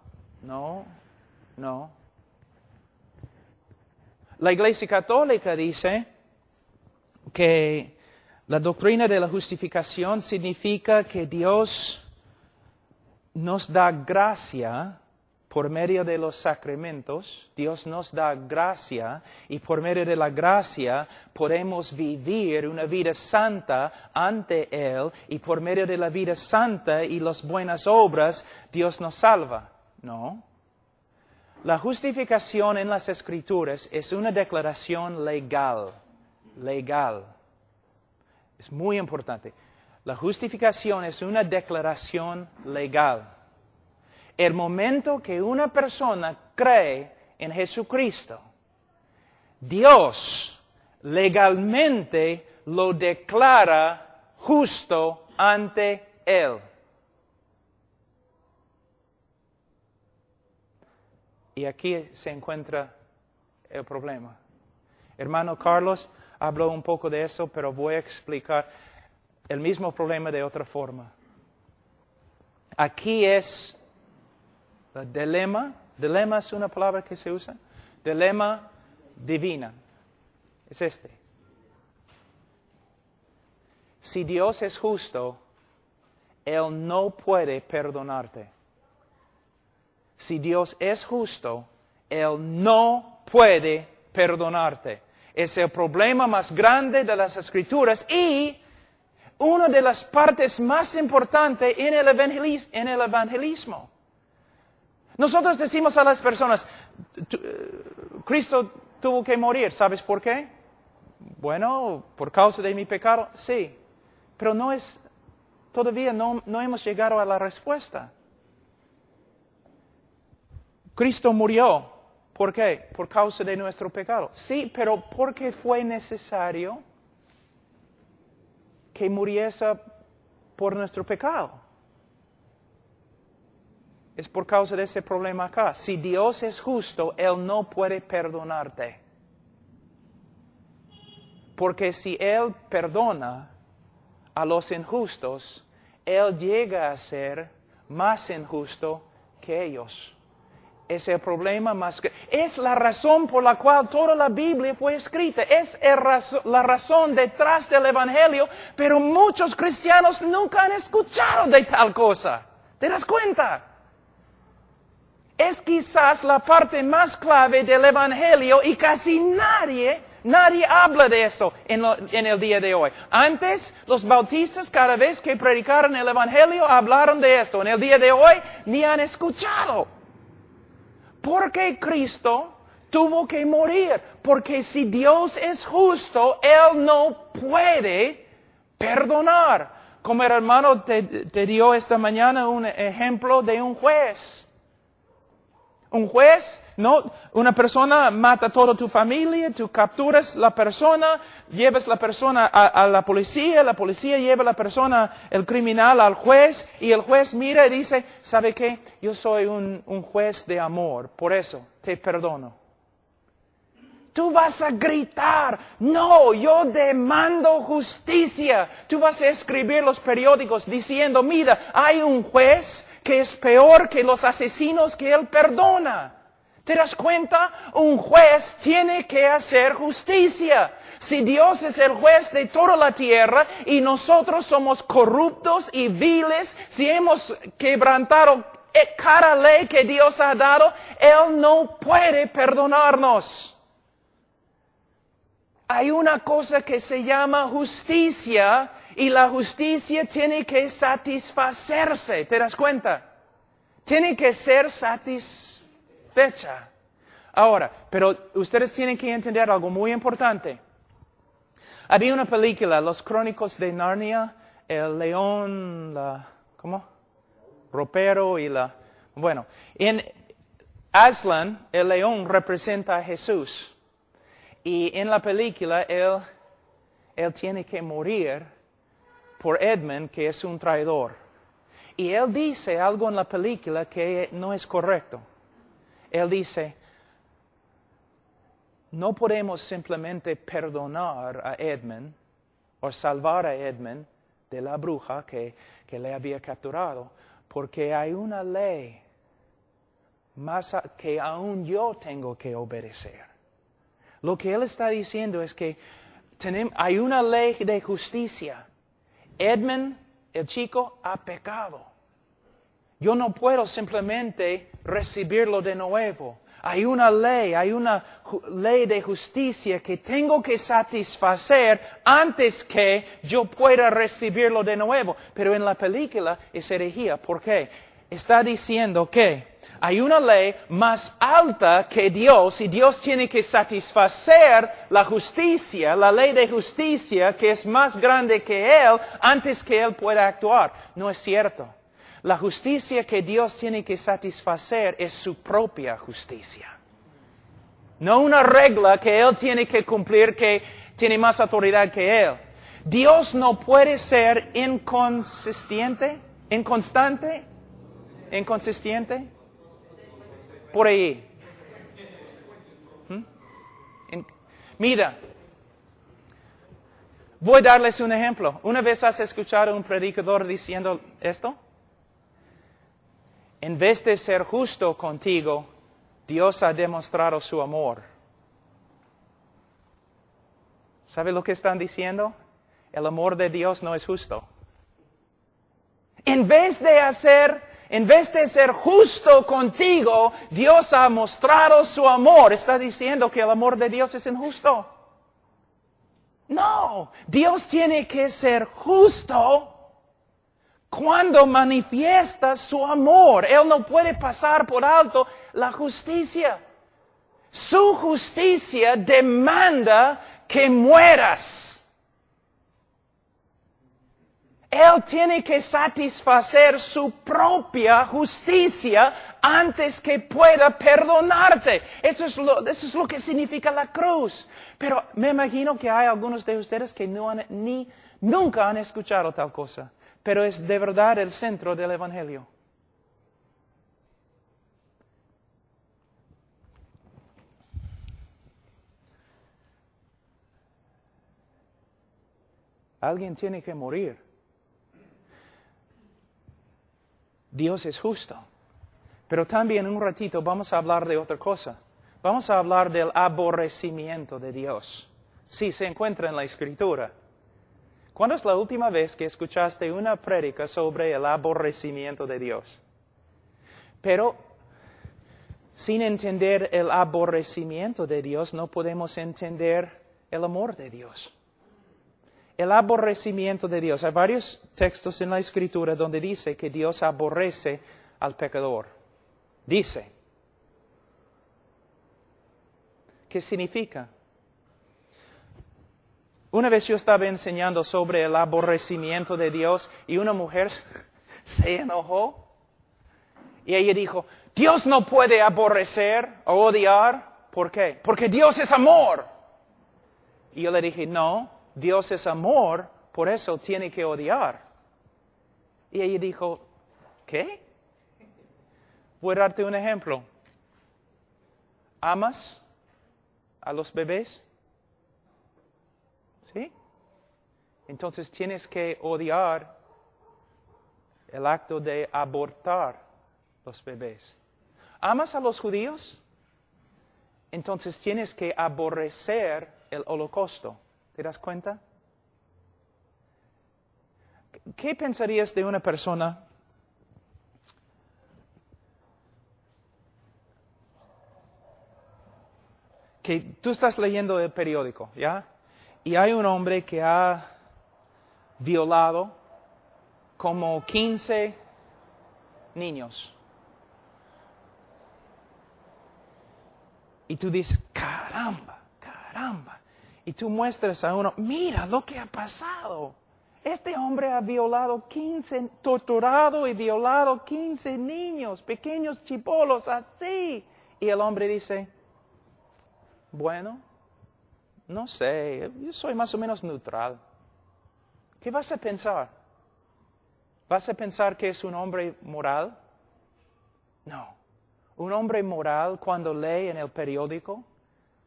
No. La Iglesia Católica dice que la doctrina de la justificación significa que Dios nos da gracia por medio de los sacramentos. Dios nos da gracia y por medio de la gracia podemos vivir una vida santa ante Él y por medio de la vida santa y las buenas obras Dios nos salva. No. La justificación en las Escrituras es una declaración legal. Es muy importante. La justificación es una declaración legal. El momento que una persona cree en Jesucristo, Dios legalmente lo declara justo ante Él. Y aquí se encuentra el problema. Hermano Carlos habló un poco de eso, pero voy a explicar el mismo problema de otra forma. Aquí es el dilema. Dilema es una palabra que se usa. Dilema divina. Es este. Si Dios es justo, Él no puede perdonarte. Si Dios es justo, Él no puede perdonarte. Es el problema más grande de las Escrituras y una de las partes más importantes en el evangelismo. Nosotros decimos a las personas, Cristo tuvo que morir. ¿Sabes por qué? Bueno, por causa de mi pecado, sí. Pero todavía no hemos llegado a la respuesta. Cristo murió. ¿Por qué? Por causa de nuestro pecado. Sí, pero ¿por qué fue necesario que muriese por nuestro pecado? Es por causa de ese problema acá. Si Dios es justo, Él no puede perdonarte. Porque si Él perdona a los injustos, Él llega a ser más injusto que ellos. Es el problema más grande. Es la razón por la cual toda la Biblia fue escrita. Es la razón detrás del Evangelio, pero muchos cristianos nunca han escuchado de tal cosa. ¿Te das cuenta? Es quizás la parte más clave del Evangelio y casi nadie habla de eso en el día de hoy. Antes, los bautistas cada vez que predicaron el Evangelio hablaron de esto. En el día de hoy, ni han escuchado. Porque Cristo tuvo que morir. Porque si Dios es justo, Él no puede perdonar. Como el hermano te dio esta mañana un ejemplo de un juez. Un juez, no, una persona mata a toda tu familia, tú capturas la persona, llevas la persona a la policía lleva a la persona, el criminal, al juez, y el juez mira y dice, ¿sabe qué? Yo soy un juez de amor, por eso te perdono. Tú vas a gritar, no, yo demando justicia. Tú vas a escribir los periódicos diciendo, mira, hay un juez que es peor que los asesinos que él perdona. ¿Te das cuenta? Un juez tiene que hacer justicia. Si Dios es el juez de toda la tierra y nosotros somos corruptos y viles, si hemos quebrantado cada ley que Dios ha dado, Él no puede perdonarnos. Hay una cosa que se llama justicia y la justicia tiene que satisfacerse. ¿Te das cuenta? Tiene que ser satisfecha. Ahora, pero ustedes tienen que entender algo muy importante. Había una película, Los Crónicos de Narnia, el león, ropero y bueno, en Aslan, el león representa a Jesús. Y en la película, él tiene que morir por Edmund, que es un traidor. Y él dice algo en la película que no es correcto. Él dice, no podemos simplemente perdonar a Edmund o salvar a Edmund de la bruja que le había capturado, porque hay una ley que aún yo tengo que obedecer. Lo que él está diciendo es que hay una ley de justicia. Edmund, el chico, ha pecado. Yo no puedo simplemente recibirlo de nuevo. Hay una ley de justicia que tengo que satisfacer antes que yo pueda recibirlo de nuevo. Pero en la película es herejía. ¿Por qué? Está diciendo que hay una ley más alta que Dios y Dios tiene que satisfacer la justicia, la ley de justicia que es más grande que Él antes que Él pueda actuar. No es cierto. La justicia que Dios tiene que satisfacer es su propia justicia. No una regla que Él tiene que cumplir que tiene más autoridad que Él. Dios no puede ser inconsistente. Por ahí. Mira, voy a darles un ejemplo. ¿Una vez has escuchado a un predicador diciendo esto? En vez de ser justo contigo, Dios ha demostrado su amor. ¿Sabe lo que están diciendo? El amor de Dios no es justo. En vez de ser justo contigo, Dios ha mostrado su amor. ¿Está diciendo que el amor de Dios es injusto? No, Dios tiene que ser justo cuando manifiesta su amor. Él no puede pasar por alto la justicia. Su justicia demanda que mueras. Él tiene que satisfacer su propia justicia antes que pueda perdonarte. Eso es lo que significa la cruz. Pero me imagino que hay algunos de ustedes que nunca han escuchado tal cosa. Pero es de verdad el centro del Evangelio. Alguien tiene que morir. Dios es justo. Pero también un ratito vamos a hablar de otra cosa. Vamos a hablar del aborrecimiento de Dios. Sí, se encuentra en la Escritura. ¿Cuándo es la última vez que escuchaste una prédica sobre el aborrecimiento de Dios? Pero sin entender el aborrecimiento de Dios, no podemos entender el amor de Dios. El aborrecimiento de Dios. Hay varios textos en la Escritura donde dice que Dios aborrece al pecador. Dice. ¿Qué significa? Una vez yo estaba enseñando sobre el aborrecimiento de Dios y una mujer se enojó. Y ella dijo, Dios no puede aborrecer o odiar. ¿Por qué? Porque Dios es amor. Y yo le dije, no, Dios es amor, por eso tiene que odiar. Y ella dijo, ¿qué? Voy a darte un ejemplo. ¿Amas a los bebés? ¿Sí? Entonces tienes que odiar el acto de abortar los bebés. ¿Amas a los judíos? Entonces tienes que aborrecer el holocausto. ¿Te das cuenta? ¿Qué pensarías de una persona que tú estás leyendo el periódico, ¿ya? Y hay un hombre que ha violado como 15 niños. Y tú dices, caramba. Y tú muestras a uno, mira lo que ha pasado. Este hombre ha torturado y violado 15 niños, pequeños chibolos, así. Y el hombre dice, bueno, no sé, yo soy más o menos neutral. ¿Qué vas a pensar? ¿Vas a pensar que es un hombre moral? No. Un hombre moral cuando lee en el periódico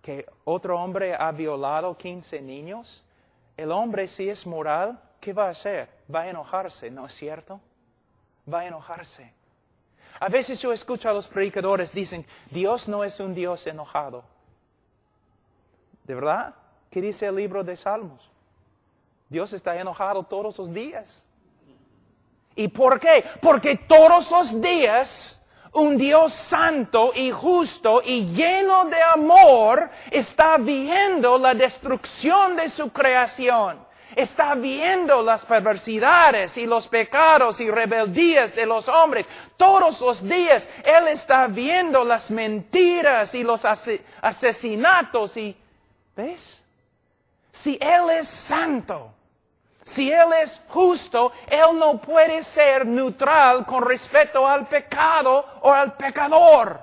que otro hombre ha violado 15 niños, el hombre si es moral, ¿qué va a hacer? Va a enojarse, ¿no es cierto? Va a enojarse. A veces yo escucho a los predicadores dicen, Dios no es un Dios enojado. ¿De verdad? ¿Qué dice el libro de Salmos? Dios está enojado todos los días. ¿Y por qué? Porque todos los días un Dios santo y justo y lleno de amor está viendo la destrucción de su creación. Está viendo las perversidades y los pecados y rebeldías de los hombres. Todos los días Él está viendo las mentiras y los asesinatos. ¿Ves? Si Él es santo, si Él es justo, Él no puede ser neutral con respecto al pecado o al pecador.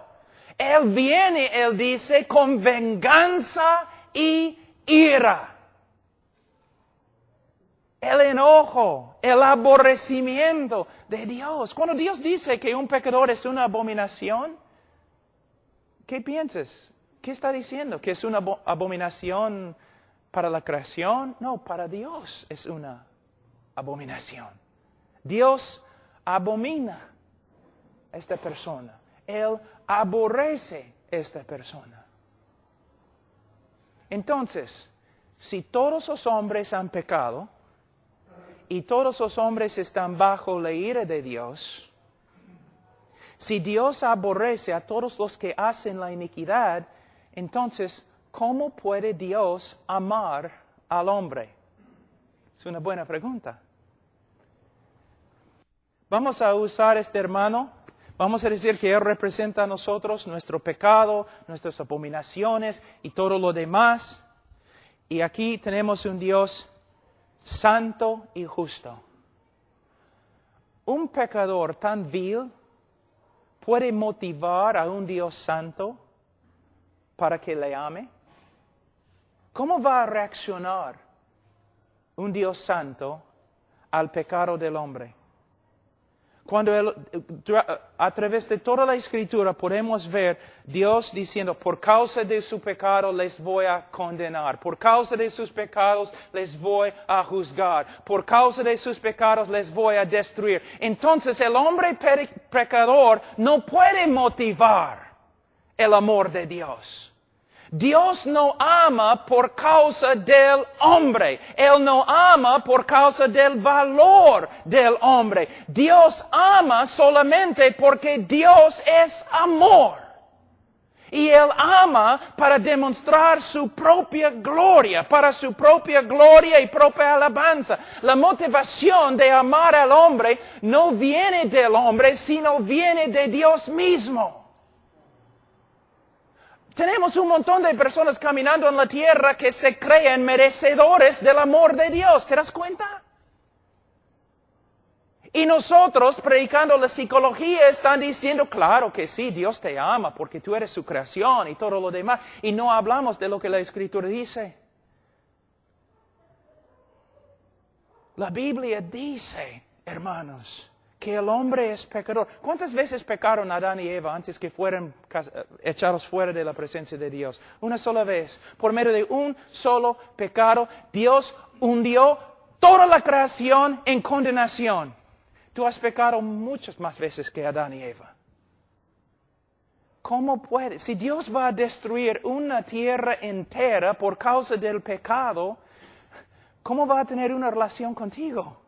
Él viene, Él dice, con venganza y ira. El enojo, el aborrecimiento de Dios. Cuando Dios dice que un pecador es una abominación, ¿qué piensas? ¿Qué está diciendo? ¿Que es una abominación para la creación? No, para Dios es una abominación. Dios abomina a esta persona. Él aborrece a esta persona. Entonces, si todos los hombres han pecado y todos los hombres están bajo la ira de Dios, si Dios aborrece a todos los que hacen la iniquidad, entonces, ¿cómo puede Dios amar al hombre? Es una buena pregunta. Vamos a usar este hermano Vamos a decir que Él representa a nosotros nuestro pecado, nuestras abominaciones y todo lo demás. Y aquí tenemos un Dios santo y justo. Un pecador tan vil puede motivar a un Dios santo para que le ame. ¿Cómo va a reaccionar un Dios santo al pecado del hombre? Cuando a través de toda la Escritura podemos ver Dios diciendo, por causa de su pecado les voy a condenar, por causa de sus pecados les voy a juzgar, por causa de sus pecados les voy a destruir. Entonces el hombre pecador no puede motivar el amor de Dios. Dios no ama por causa del hombre. Él no ama por causa del valor del hombre. Dios ama solamente porque Dios es amor. Y Él ama para demostrar su propia gloria, para su propia gloria y propia alabanza. La motivación de amar al hombre no viene del hombre, sino viene de Dios mismo. Tenemos un montón de personas caminando en la tierra que se creen merecedores del amor de Dios. ¿Te das cuenta? Y nosotros, predicando la psicología, están diciendo, claro que sí, Dios te ama porque tú eres su creación y todo lo demás. Y no hablamos de lo que la Escritura dice. La Biblia dice, hermanos, que el hombre es pecador. ¿Cuántas veces pecaron Adán y Eva antes que fueran echados fuera de la presencia de Dios? Una sola vez. Por medio de un solo pecado, Dios hundió toda la creación en condenación. Tú has pecado muchas más veces que Adán y Eva. ¿Cómo puede? Si Dios va a destruir una tierra entera por causa del pecado, ¿cómo va a tener una relación contigo?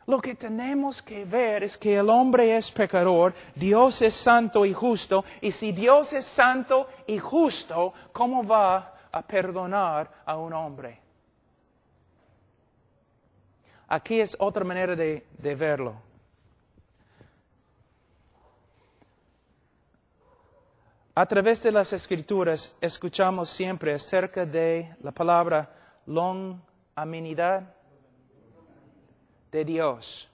Lo que tenemos que ver es que el hombre es pecador, Dios es santo y justo, y si Dios es santo y justo, ¿cómo va a perdonar a un hombre? Aquí es otra manera de verlo. A través de las Escrituras escuchamos siempre acerca de la palabra longanimidad de Dios,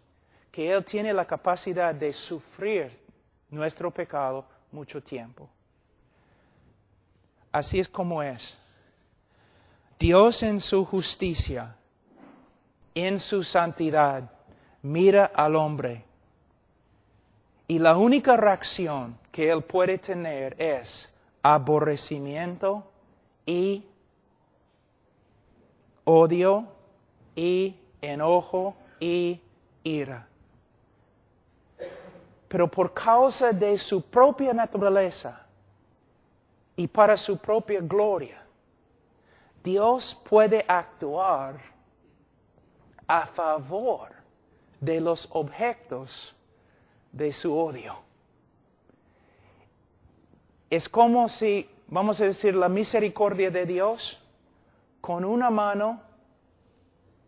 que Él tiene la capacidad de sufrir nuestro pecado mucho tiempo. Así es como es. Dios en su justicia, en su santidad, mira al hombre. Y la única reacción que Él puede tener es aborrecimiento y odio y enojo y ira. Pero por causa de su propia naturaleza y para su propia gloria, Dios puede actuar a favor de los objetos de su odio. Es como si, vamos a decir, la misericordia de Dios con una mano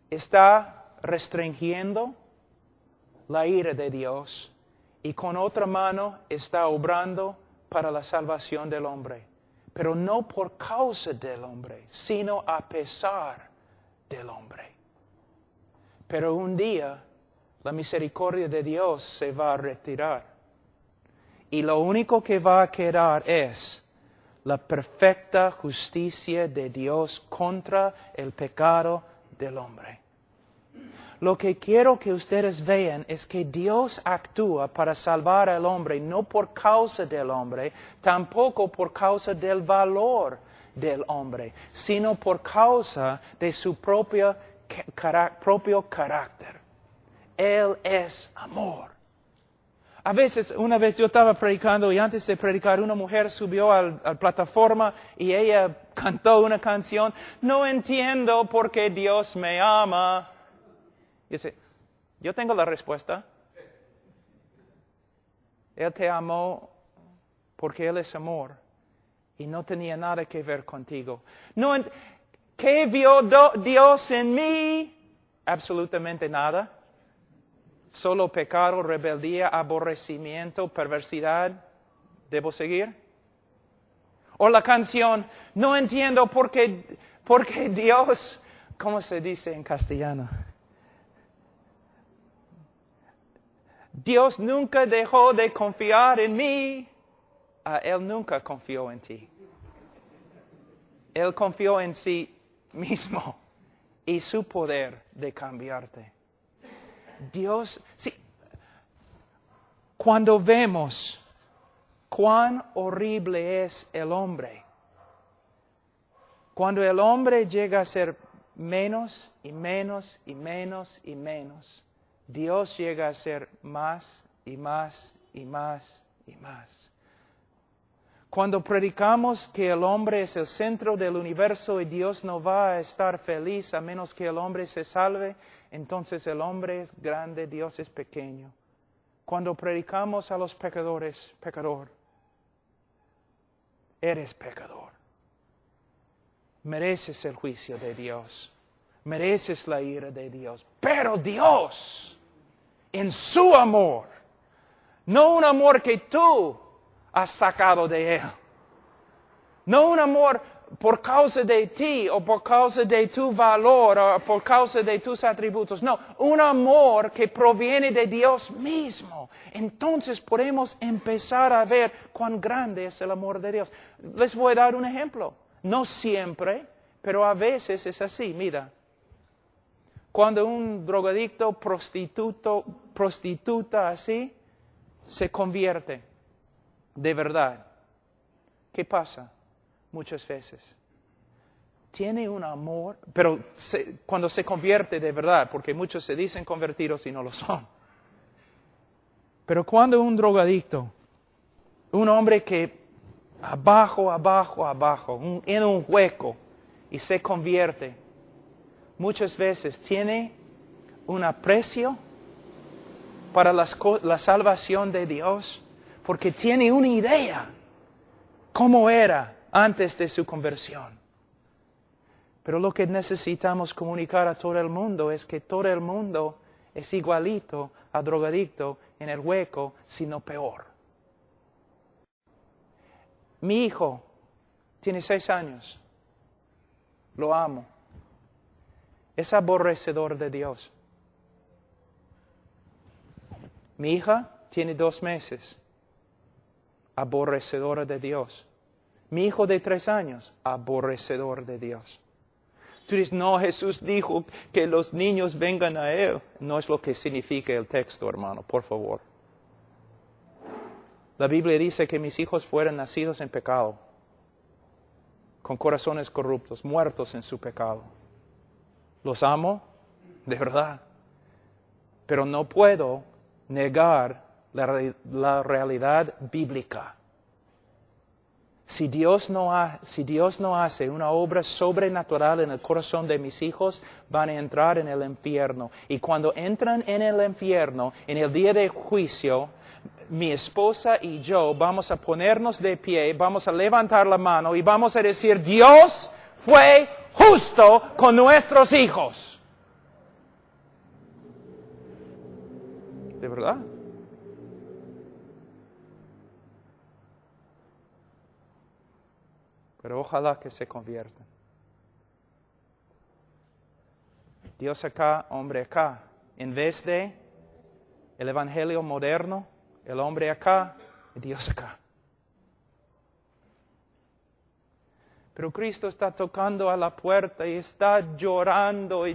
está restringiendo la ira de Dios y con otra mano está obrando para la salvación del hombre. Pero no por causa del hombre, sino a pesar del hombre. Pero un día la misericordia de Dios se va a retirar. Y lo único que va a quedar es la perfecta justicia de Dios contra el pecado del hombre. Lo que quiero que ustedes vean es que Dios actúa para salvar al hombre, no por causa del hombre, tampoco por causa del valor del hombre, sino por causa de su propio carácter. Él es amor. A veces, una vez yo estaba predicando y antes de predicar una mujer subió a la plataforma y ella cantó una canción. No entiendo por qué Dios me ama. Y dice, yo tengo la respuesta. Él te amó porque Él es amor y no tenía nada que ver contigo. ¿Qué vio Dios en mí? Absolutamente nada. Solo pecado, rebeldía, aborrecimiento, perversidad. ¿Debo seguir? O la canción, no entiendo por qué Dios, ¿cómo se dice en castellano? Dios nunca dejó de confiar en mí. Él nunca confió en ti. Él confió en sí mismo y su poder de cambiarte. Dios, sí, cuando vemos cuán horrible es el hombre, cuando el hombre llega a ser menos y menos y menos y menos, Dios llega a ser más y más y más y más. Cuando predicamos que el hombre es el centro del universo y Dios no va a estar feliz a menos que el hombre se salve, entonces el hombre es grande, Dios es pequeño. Cuando predicamos a los pecadores, pecador, eres pecador. Mereces el juicio de Dios. Mereces la ira de Dios. Pero Dios, en su amor, no un amor que tú has sacado de Él. No un amor por causa de ti o por causa de tu valor o por causa de tus atributos. No, un amor que proviene de Dios mismo. Entonces podemos empezar a ver cuán grande es el amor de Dios. Les voy a dar un ejemplo. No siempre, pero a veces es así. Mira, cuando un drogadicto, prostituta así, se convierte de verdad, ¿qué pasa? Muchas veces tiene un amor, pero cuando se convierte de verdad, porque muchos se dicen convertidos y no lo son. Pero cuando un drogadicto, un hombre que abajo, en un hueco y se convierte, muchas veces tiene un aprecio para la salvación de Dios, porque tiene una idea cómo era antes de su conversión. Pero lo que necesitamos comunicar a todo el mundo es que todo el mundo es igualito a drogadicto en el hueco, sino peor. Mi hijo tiene 6 años. Lo amo. Es aborrecedor de Dios. Mi hija tiene 2 meses. Aborrecedora de Dios. Mi hijo de 3 años, aborrecedor de Dios. Tú dices, no, Jesús dijo que los niños vengan a Él. No es lo que significa el texto, hermano, por favor. La Biblia dice que mis hijos fueron nacidos en pecado, con corazones corruptos, muertos en su pecado. Los amo, de verdad, pero no puedo negar la realidad bíblica. Si Dios no hace una obra sobrenatural en el corazón de mis hijos, van a entrar en el infierno. Y cuando entran en el infierno, en el día de juicio, mi esposa y yo vamos a ponernos de pie, vamos a levantar la mano y vamos a decir, Dios fue justo con nuestros hijos. ¿De verdad? Pero ojalá que se conviertan. Dios acá, hombre acá. En vez de el evangelio moderno, el hombre acá y Dios acá. Pero Cristo está tocando a la puerta y está llorando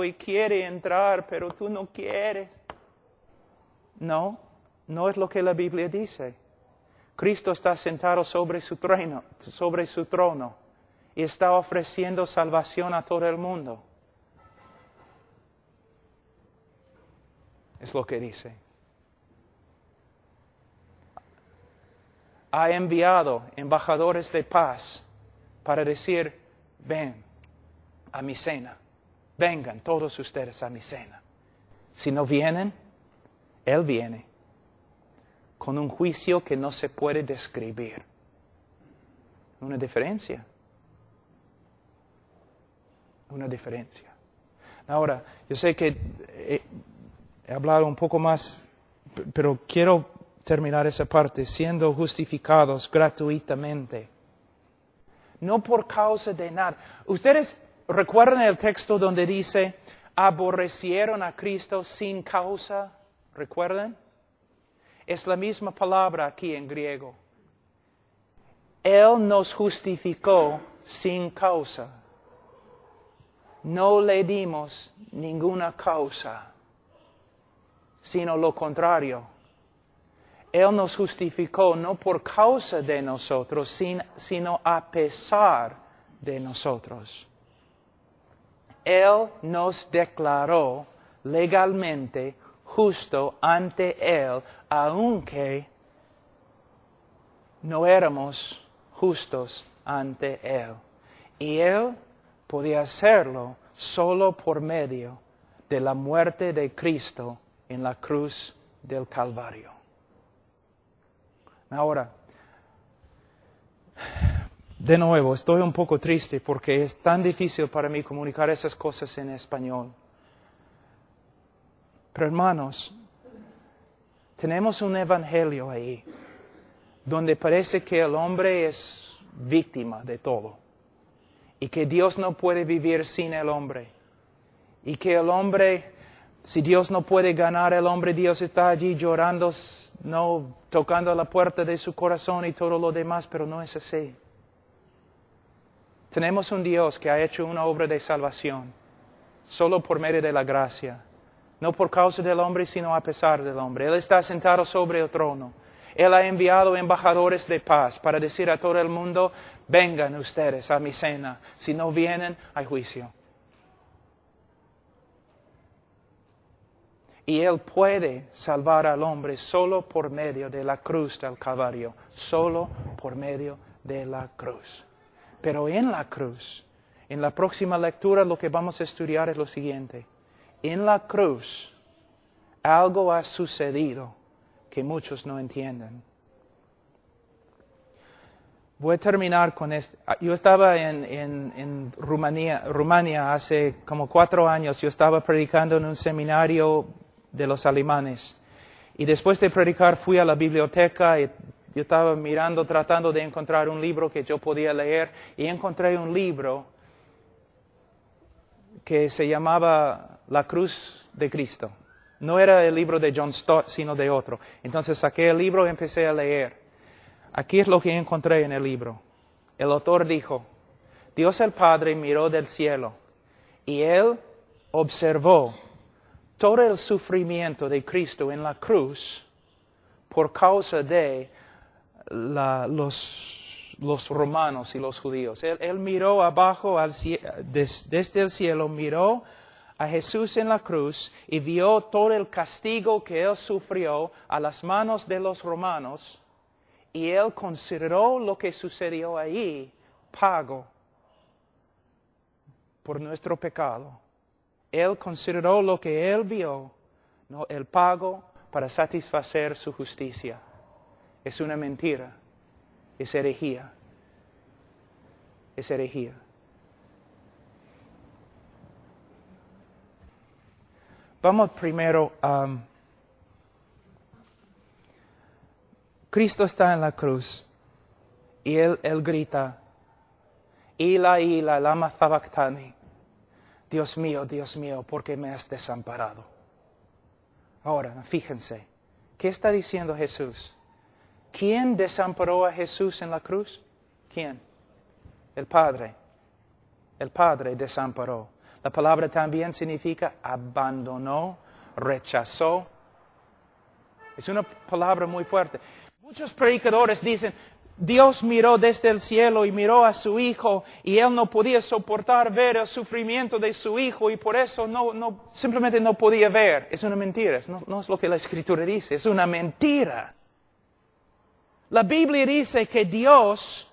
y quiere entrar, pero tú no quieres. No, no es lo que la Biblia dice. Cristo está sentado sobre su trono y está ofreciendo salvación a todo el mundo. Es lo que dice. Ha enviado embajadores de paz para decir, ven a mi cena. Vengan todos ustedes a mi cena. Si no vienen, Él viene con un juicio que no se puede describir. Una diferencia. Una diferencia. Ahora, yo sé que he hablado un poco más, pero quiero terminar esa parte, siendo justificados gratuitamente. No por causa de nada. ¿Ustedes recuerdan el texto donde dice, aborrecieron a Cristo sin causa? ¿Recuerdan? Es la misma palabra aquí en griego. Él nos justificó sin causa. No le dimos ninguna causa, sino lo contrario. Él nos justificó no por causa de nosotros, sino a pesar de nosotros. Él nos declaró legalmente justo ante Él, aunque no éramos justos ante Él. Y Él podía hacerlo solo por medio de la muerte de Cristo en la cruz del Calvario. Ahora, de nuevo, estoy un poco triste porque es tan difícil para mí comunicar esas cosas en español. Pero hermanos, tenemos un evangelio ahí, donde parece que el hombre es víctima de todo, y que Dios no puede vivir sin el hombre, y que el hombre, si Dios no puede ganar el hombre, Dios está allí llorando, no tocando la puerta de su corazón y todo lo demás, pero no es así. Tenemos un Dios que ha hecho una obra de salvación, solo por medio de la gracia, no por causa del hombre, sino a pesar del hombre. Él está sentado sobre el trono. Él ha enviado embajadores de paz para decir a todo el mundo, vengan ustedes a mi cena. Si no vienen, hay juicio. Y Él puede salvar al hombre solo por medio de la cruz del Calvario. Solo por medio de la cruz. Pero en la cruz, en la próxima lectura lo que vamos a estudiar es lo siguiente. En la cruz, algo ha sucedido que muchos no entienden. Voy a terminar con esto. Yo estaba en Rumania hace como 4 años. Yo estaba predicando en un seminario de los alemanes. Y después de predicar fui a la biblioteca y yo estaba mirando, tratando de encontrar un libro que yo podía leer. Y encontré un libro que se llamaba La Cruz de Cristo. No era el libro de John Stott, sino de otro. Entonces saqué el libro y empecé a leer. Aquí es lo que encontré en el libro. El autor dijo, Dios el Padre miró del cielo y Él observó todo el sufrimiento de Cristo en la cruz por causa de los romanos y los judíos. Él miró abajo, desde el cielo, miró a Jesús en la cruz y vio todo el castigo que Él sufrió a las manos de los romanos. Y Él consideró lo que sucedió allí pago por nuestro pecado. Él consideró lo que Él vio, ¿no? El pago para satisfacer su justicia. Es una mentira. Es herejía. Es herejía. Vamos primero a... Cristo está en la cruz y Él grita, Ila, Ila, lama sabactani. Dios mío, ¿por qué me has desamparado? Ahora, fíjense, ¿qué está diciendo Jesús? ¿Quién desamparó a Jesús en la cruz? ¿Quién? El Padre. El Padre desamparó. La palabra también significa abandonó, rechazó. Es una palabra muy fuerte. Muchos predicadores dicen, Dios miró desde el cielo y miró a su Hijo y Él no podía soportar ver el sufrimiento de su Hijo y por eso simplemente no podía ver. Es una mentira, no es lo que la Escritura dice, es una mentira. La Biblia dice que Dios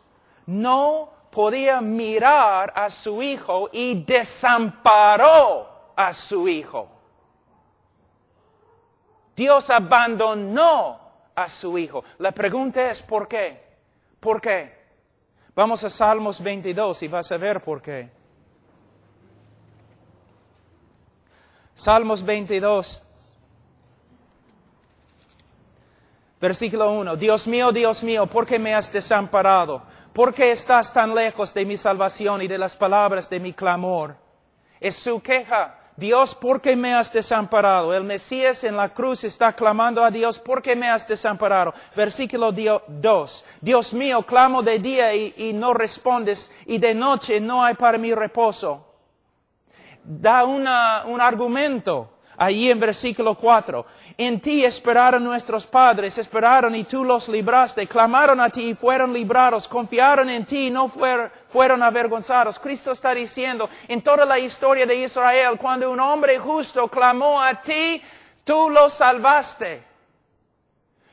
no podía mirar a su Hijo y desamparó a su Hijo. Dios abandonó a su Hijo. La pregunta es, ¿por qué? ¿Por qué? Vamos a Salmos 22 y vas a ver por qué. Salmos 22. Versículo 1. Dios mío, ¿por qué me has desamparado? ¿Por qué estás tan lejos de mi salvación y de las palabras de mi clamor? Es su queja. Dios, ¿por qué me has desamparado? El Mesías en la cruz está clamando a Dios, ¿por qué me has desamparado? Versículo 2. Dios mío, clamo de día y no respondes, y de noche no hay para mí reposo. Da un argumento ahí en versículo 4. En ti esperaron nuestros padres, esperaron y tú los libraste, clamaron a ti y fueron librados, confiaron en ti y no fueron avergonzados. Cristo está diciendo, en toda la historia de Israel, cuando un hombre justo clamó a ti, tú lo salvaste.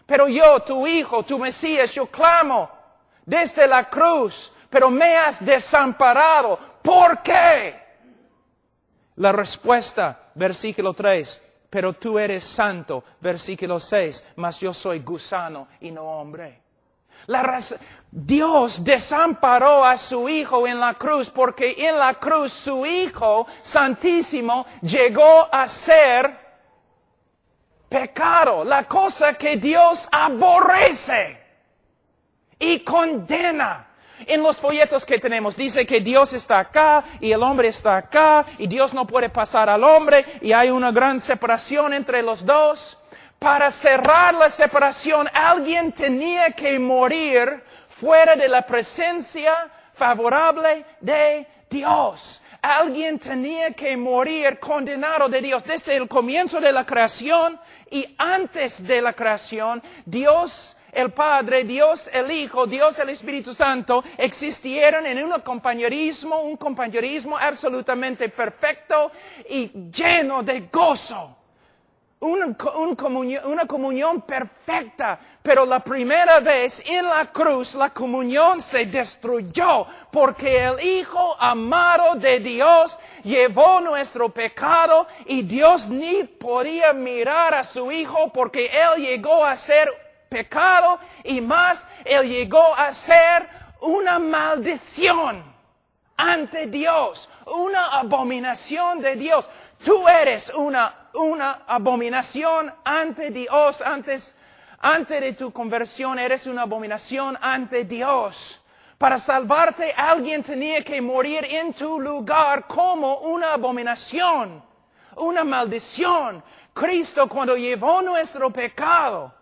Pero yo, tu Hijo, tu Mesías, yo clamo desde la cruz, pero me has desamparado. ¿Por qué? La respuesta, versículo 3, pero tú eres santo, versículo 6, mas yo soy gusano y no hombre. Dios desamparó a su Hijo en la cruz porque en la cruz su Hijo Santísimo llegó a ser pecado, la cosa que Dios aborrece y condena. En los folletos que tenemos dice que Dios está acá y el hombre está acá y Dios no puede pasar al hombre y hay una gran separación entre los dos. Para cerrar la separación, alguien tenía que morir fuera de la presencia favorable de Dios. Alguien tenía que morir condenado de Dios. Desde el comienzo de la creación y antes de la creación, Dios el Padre, Dios el Hijo, Dios el Espíritu Santo existieron en un compañerismo absolutamente perfecto y lleno de gozo. Una comunión perfecta, pero la primera vez en la cruz la comunión se destruyó porque el Hijo amado de Dios llevó nuestro pecado y Dios ni podía mirar a su Hijo porque Él llegó a ser pecado y más, Él llegó a ser una maldición ante Dios, una abominación de Dios. Tú eres una abominación ante Dios, antes de tu conversión eres una abominación ante Dios. Para salvarte alguien tenía que morir en tu lugar como una abominación, una maldición. Cristo cuando llevó nuestro pecado,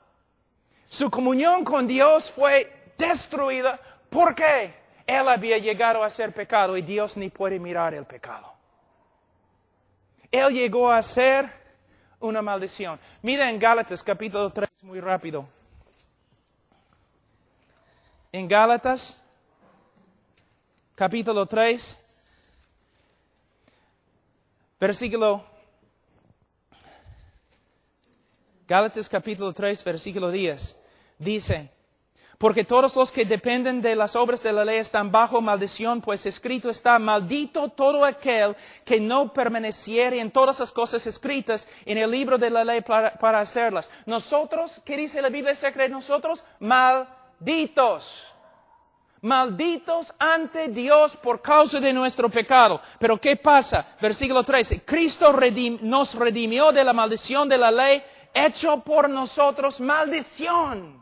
su comunión con Dios fue destruida. ¿Por qué? Él había llegado a ser pecado y Dios ni puede mirar el pecado. Él llegó a ser una maldición. Mira en Gálatas capítulo 3 muy rápido. En Gálatas capítulo 3, Gálatas capítulo 3, versículo 10, dice, porque todos los que dependen de las obras de la ley están bajo maldición, pues escrito está, maldito todo aquel que no permaneciere en todas las cosas escritas en el libro de la ley para hacerlas. Nosotros, ¿qué dice la Biblia acerca de nosotros? Malditos. Malditos ante Dios por causa de nuestro pecado. Pero ¿qué pasa? Versículo 13. Cristo nos redimió de la maldición de la ley, hecho por nosotros maldición.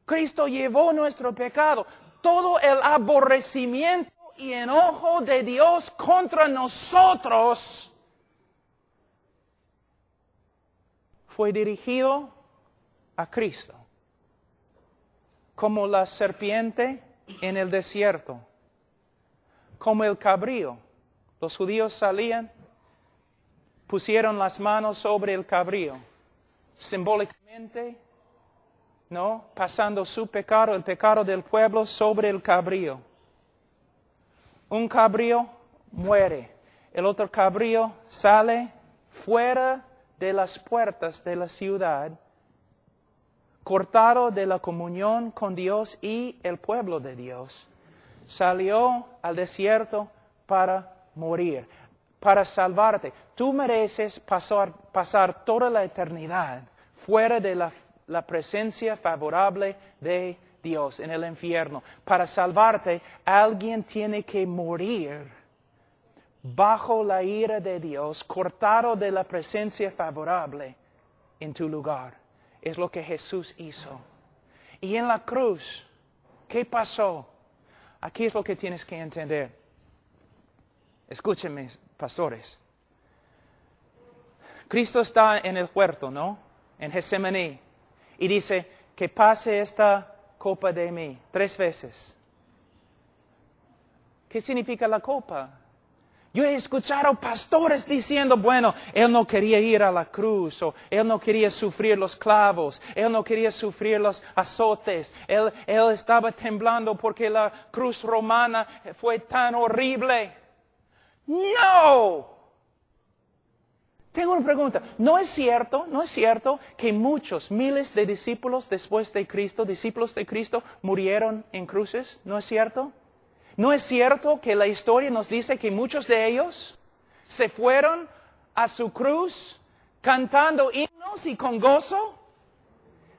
Cristo llevó nuestro pecado. Todo el aborrecimiento y enojo de Dios contra nosotros fue dirigido a Cristo. Como la serpiente en el desierto. Como el cabrío. Los judíos salían, pusieron las manos sobre el cabrío. Simbólicamente, ¿no? Pasando su pecado, el pecado del pueblo, sobre el cabrío. Un cabrío muere. El otro cabrío sale fuera de las puertas de la ciudad, cortado de la comunión con Dios y el pueblo de Dios. Salió al desierto para morir, para salvarte. Tú mereces pasar toda la eternidad fuera de la presencia favorable de Dios en el infierno. Para salvarte, alguien tiene que morir bajo la ira de Dios, cortado de la presencia favorable en tu lugar. Es lo que Jesús hizo. Y en la cruz, ¿qué pasó? Aquí es lo que tienes que entender. Escúchenme, pastores. Cristo está en el huerto, ¿no? En Getsemaní. Y dice, que pase esta copa de mí 3 veces. ¿Qué significa la copa? Yo he escuchado pastores diciendo, bueno, Él no quería ir a la cruz, o Él no quería sufrir los clavos, Él no quería sufrir los azotes, Él estaba temblando porque la cruz romana fue tan horrible. ¡No! Tengo una pregunta. ¿No es cierto que muchos, miles de discípulos después de Cristo, discípulos de Cristo, murieron en cruces? ¿No es cierto? ¿No es cierto que la historia nos dice que muchos de ellos se fueron a su cruz cantando himnos y con gozo?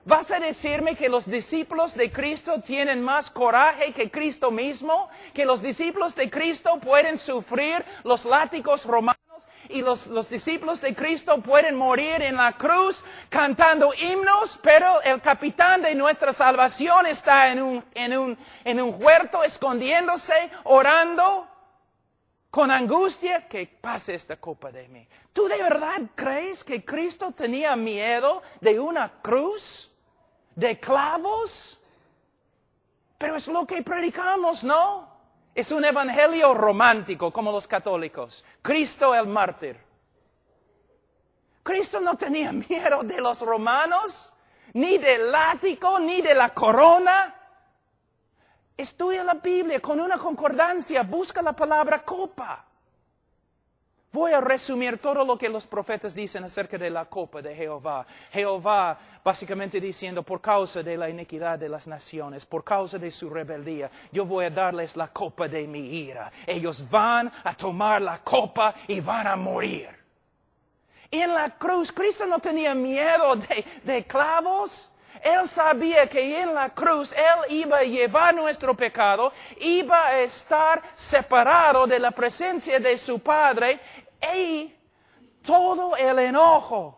¿Vas a decirme que los discípulos de Cristo tienen más coraje que Cristo mismo? ¿Que los discípulos de Cristo pueden sufrir los látigos romanos? Y los discípulos de Cristo pueden morir en la cruz cantando himnos, pero el capitán de nuestra salvación está en un huerto escondiéndose, orando con angustia, que pase esta copa de mí. ¿Tú de verdad crees que Cristo tenía miedo de una cruz? ¿De clavos? Pero es lo que predicamos, ¿no? Es un evangelio romántico, como los católicos. Cristo el mártir. Cristo no tenía miedo de los romanos, ni del látigo, ni de la corona. Estudia la Biblia con una concordancia, busca la palabra copa. Voy a resumir todo lo que los profetas dicen acerca de la copa de Jehová. Jehová básicamente diciendo, por causa de la iniquidad de las naciones, por causa de su rebeldía, yo voy a darles la copa de mi ira. Ellos van a tomar la copa y van a morir. Y en la cruz, Cristo no tenía miedo de clavos. Él sabía que en la cruz Él iba a llevar nuestro pecado, iba a estar separado de la presencia de su Padre. Y todo el enojo,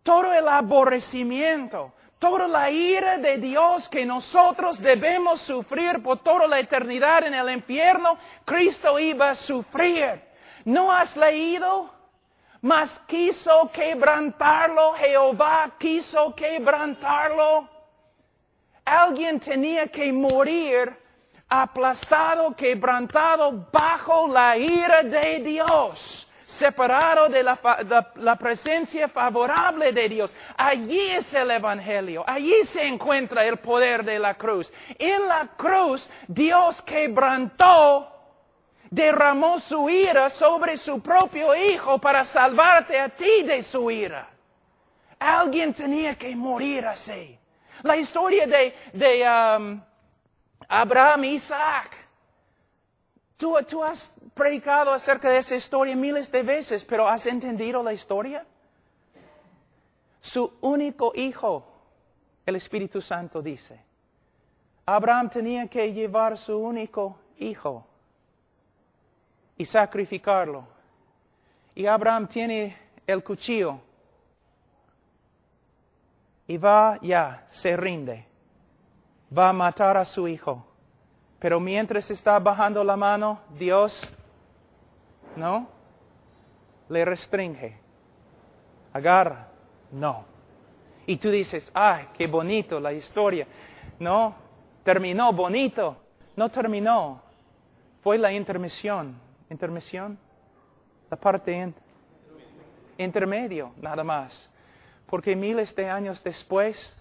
todo el aborrecimiento, toda la ira de Dios que nosotros debemos sufrir por toda la eternidad en el infierno, Cristo iba a sufrir. ¿No has leído? Mas quiso quebrantarlo, Jehová quiso quebrantarlo. Alguien tenía que morir aplastado, quebrantado bajo la ira de Dios, separado de la presencia favorable de Dios. Allí es el evangelio, allí se encuentra el poder de la cruz. En la cruz Dios quebrantó, derramó su ira sobre su propio Hijo para salvarte a ti de su ira. Alguien tenía que morir así. La historia de Abraham e Isaac. Tú has predicado acerca de esa historia miles de veces, pero ¿has entendido la historia? Su único hijo, el Espíritu Santo dice. Abraham tenía que llevar su único hijo y sacrificarlo. Y Abraham tiene el cuchillo y se rinde. Va a matar a su hijo. Pero mientras está bajando la mano, Dios, ¿no? Le restringe. Agarra. No. Y tú dices, ay, qué bonito la historia. No, terminó bonito. No terminó. Fue la intermisión. ¿Intermisión? La parte intermedio, nada más. Porque miles de años después,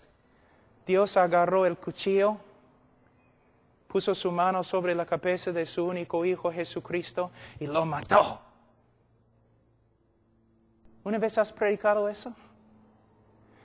Dios agarró el cuchillo, puso su mano sobre la cabeza de su único Hijo Jesucristo y lo mató. ¿Una vez has predicado eso?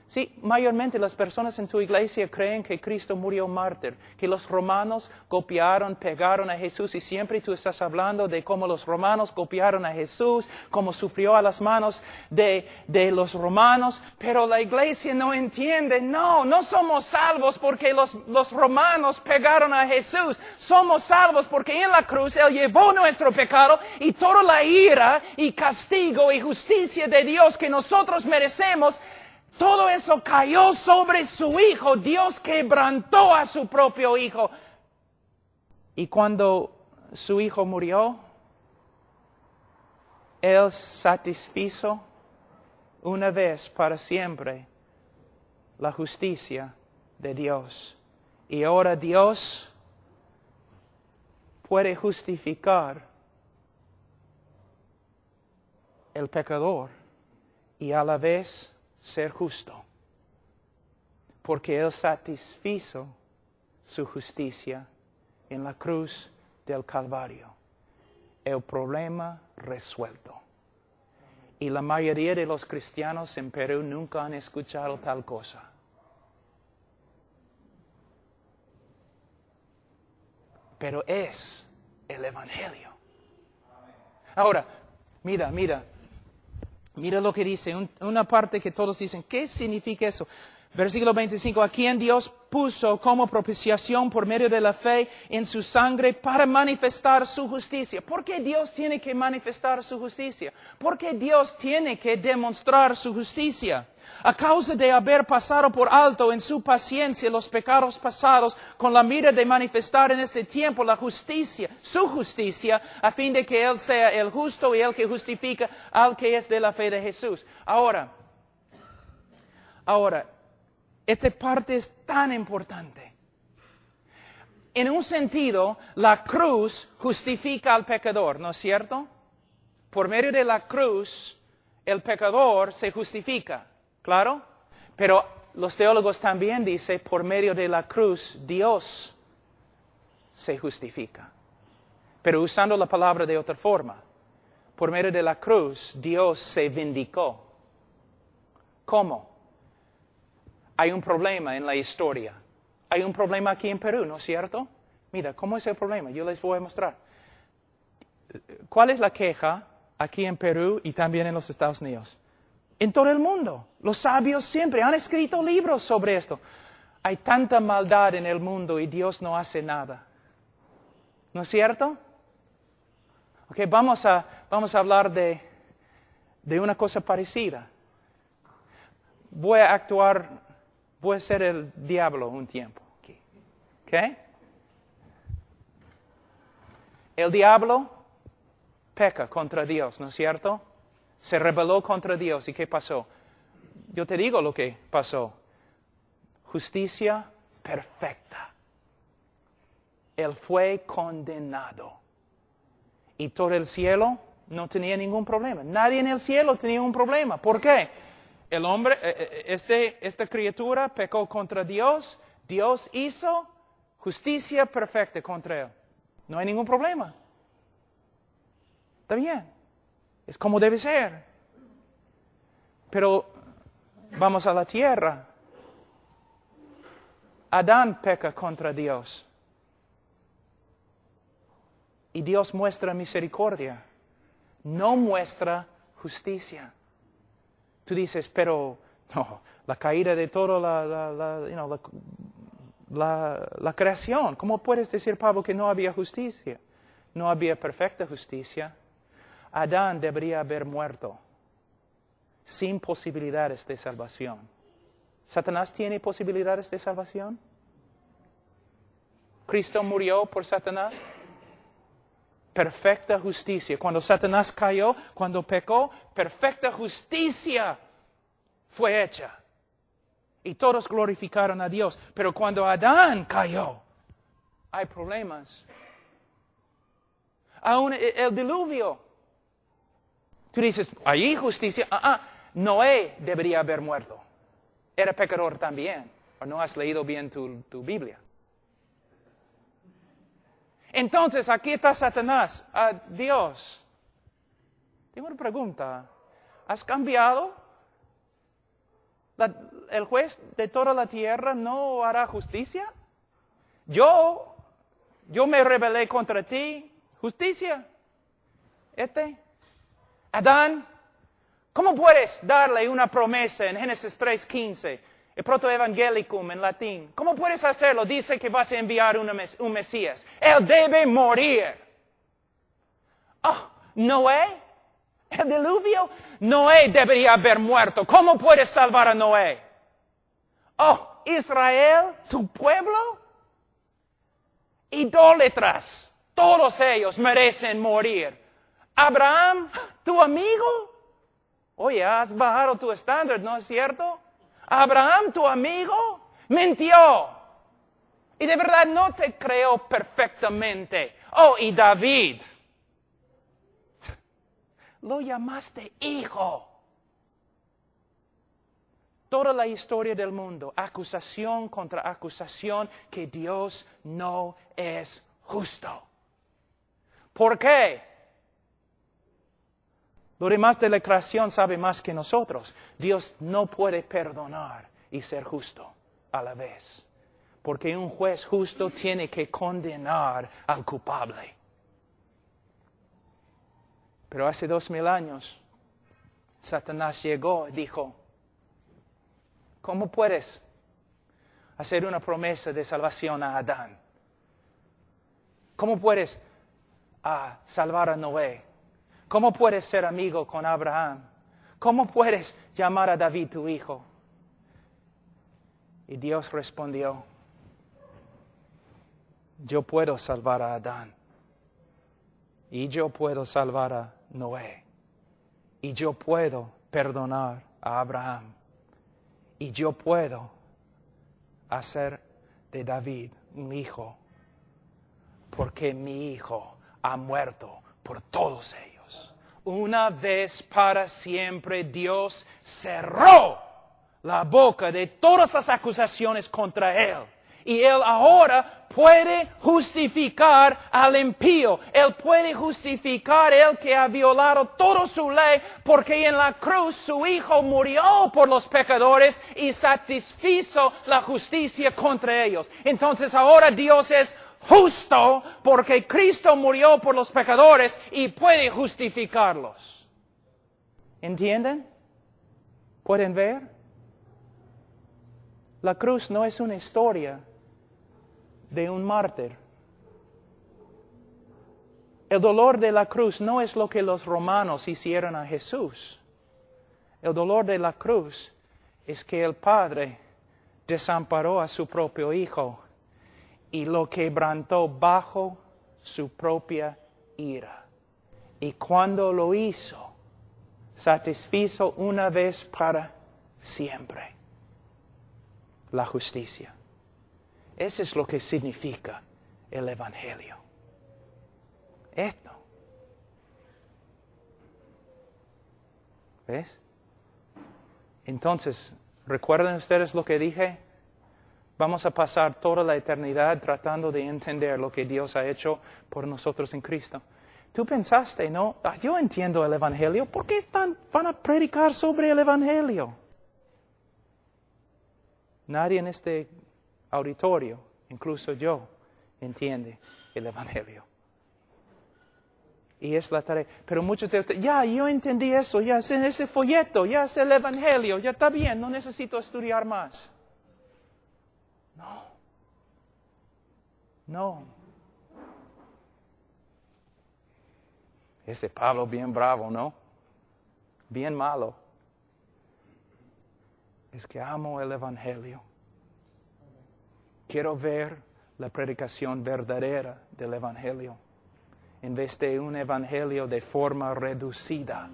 Sí, mayormente las personas en tu iglesia creen que Cristo murió mártir, que los romanos golpearon, pegaron a Jesús, y siempre tú estás hablando de cómo los romanos golpearon a Jesús, cómo sufrió a las manos de los romanos, pero la iglesia no entiende. No somos salvos porque los romanos pegaron a Jesús. Somos salvos porque en la cruz Él llevó nuestro pecado y toda la ira y castigo y justicia de Dios que nosotros merecemos. todo eso cayó sobre su hijo. Dios quebrantó a su propio hijo. Y cuando su hijo murió, Él satisfizo una vez para siempre la justicia de Dios. Y ahora Dios puede justificar el pecador y a la vez ser justo, porque Él satisfizo su justicia en la cruz del Calvario. El problema resuelto. Y la mayoría de los cristianos en Perú nunca han escuchado tal cosa. Pero es el Evangelio. Ahora, mira lo que dice, una parte que todos dicen, ¿qué significa eso? Versículo 25, a quien Dios puso como propiciación por medio de la fe en su sangre para manifestar su justicia. ¿Por qué Dios tiene que manifestar su justicia? ¿Por qué Dios tiene que demostrar su justicia? A causa de haber pasado por alto en su paciencia los pecados pasados, con la mira de manifestar en este tiempo la justicia, su justicia, a fin de que Él sea el justo y el que justifica al que es de la fe de Jesús. Ahora, esta parte es tan importante. En un sentido, la cruz justifica al pecador, ¿no es cierto? Por medio de la cruz, el pecador se justifica, ¿claro? Pero los teólogos también dicen, por medio de la cruz, Dios se justifica. Pero usando la palabra de otra forma, por medio de la cruz, Dios se vindicó. ¿Cómo? Hay un problema en la historia. Hay un problema aquí en Perú, ¿no es cierto? Mira, ¿cómo es el problema? Yo les voy a mostrar. ¿Cuál es la queja aquí en Perú y también en los Estados Unidos? En todo el mundo. Los sabios siempre han escrito libros sobre esto. Hay tanta maldad en el mundo y Dios no hace nada. ¿No es cierto? Ok, vamos a hablar de una cosa parecida. Voy a ser el diablo un tiempo. ¿Ok? El diablo peca contra Dios, ¿no es cierto? Se rebeló contra Dios. ¿Y qué pasó? Yo te digo lo que pasó. Justicia perfecta. Él fue condenado. Y todo el cielo no tenía ningún problema. Nadie en el cielo tenía un problema. ¿Por qué? El hombre, esta criatura pecó contra Dios. Dios hizo justicia perfecta contra él. No hay ningún problema. Está bien. Es como debe ser. Pero vamos a la tierra. Adán peca contra Dios. Y Dios muestra misericordia. No muestra justicia. Tú dices, pero no, la caída de toda la creación. ¿Cómo puedes decir, Pablo, que no había justicia? No había perfecta justicia. Adán debería haber muerto sin posibilidades de salvación. ¿Satanás tiene posibilidades de salvación? ¿Cristo murió por Satanás? Perfecta justicia. Cuando Satanás cayó, cuando pecó, perfecta justicia fue hecha. Y todos glorificaron a Dios. Pero cuando Adán cayó, hay problemas. Aún el diluvio. Tú dices, ¿hay justicia? Noé debería haber muerto. Era pecador también. ¿O no has leído bien tu Biblia? Entonces, aquí está Satanás. Dios, tengo una pregunta. ¿Has cambiado? ¿El juez de toda la tierra no hará justicia? Yo me rebelé contra ti. ¿Justicia? Adán, ¿cómo puedes darle una promesa en Génesis 3:15? El protoevangelicum en latín. ¿Cómo puedes hacerlo? Dice que vas a enviar un Mesías. Él debe morir. Noé, El diluvio, Noé debería haber muerto. ¿Cómo puedes salvar a Noé? Oh, Israel, tu pueblo, idólatras, todos ellos merecen morir. Abraham, tu amigo, oye, has bajado tu estándar, ¿no es cierto? Abraham, tu amigo, mintió. Y de verdad no te creo perfectamente. Oh, y David, lo llamaste hijo. Toda la historia del mundo, acusación contra acusación, que Dios no es justo. ¿Por qué? Lo demás de la creación sabe más que nosotros. Dios no puede perdonar y ser justo a la vez. Porque un juez justo tiene que condenar al culpable. Pero hace 2000 años, Satanás llegó y dijo, ¿cómo puedes hacer una promesa de salvación a Adán? ¿Cómo puedes salvar a Noé? ¿Cómo puedes ser amigo con Abraham? ¿Cómo puedes llamar a David tu hijo? Y Dios respondió, yo puedo salvar a Adán. Y yo puedo salvar a Noé. Y yo puedo perdonar a Abraham. Y yo puedo hacer de David un hijo. Porque mi hijo ha muerto por todos ellos. Una vez para siempre Dios cerró la boca de todas las acusaciones contra él. Y él ahora puede justificar al impío. Él puede justificar el que ha violado toda su ley, porque en la cruz su Hijo murió por los pecadores y satisfizo la justicia contra ellos. Entonces ahora Dios es justo porque Cristo murió por los pecadores y puede justificarlos. ¿Entienden? ¿Pueden ver? La cruz no es una historia de un mártir. El dolor de la cruz no es lo que los romanos hicieron a Jesús. El dolor de la cruz es que el Padre desamparó a su propio Hijo y lo quebrantó bajo su propia ira. Y cuando lo hizo, satisfizo una vez para siempre la justicia. Eso es lo que significa el Evangelio. Esto. ¿Ves? Entonces, ¿recuerdan ustedes lo que dije? Vamos a pasar toda la eternidad tratando de entender lo que Dios ha hecho por nosotros en Cristo. Tú pensaste, ¿no? Yo entiendo el Evangelio. ¿Por qué van a predicar sobre el Evangelio? Nadie en este auditorio, incluso yo, entiende el Evangelio. Y es la tarea. Pero muchos de ustedes, ya, yo entendí eso, ya es en ese folleto, ya es el Evangelio, ya está bien, no necesito estudiar más. No. Ese Pablo bien bravo, ¿no? Bien malo. Es que amo el Evangelio. Quiero ver la predicación verdadera del Evangelio, en vez de un Evangelio de forma reducida.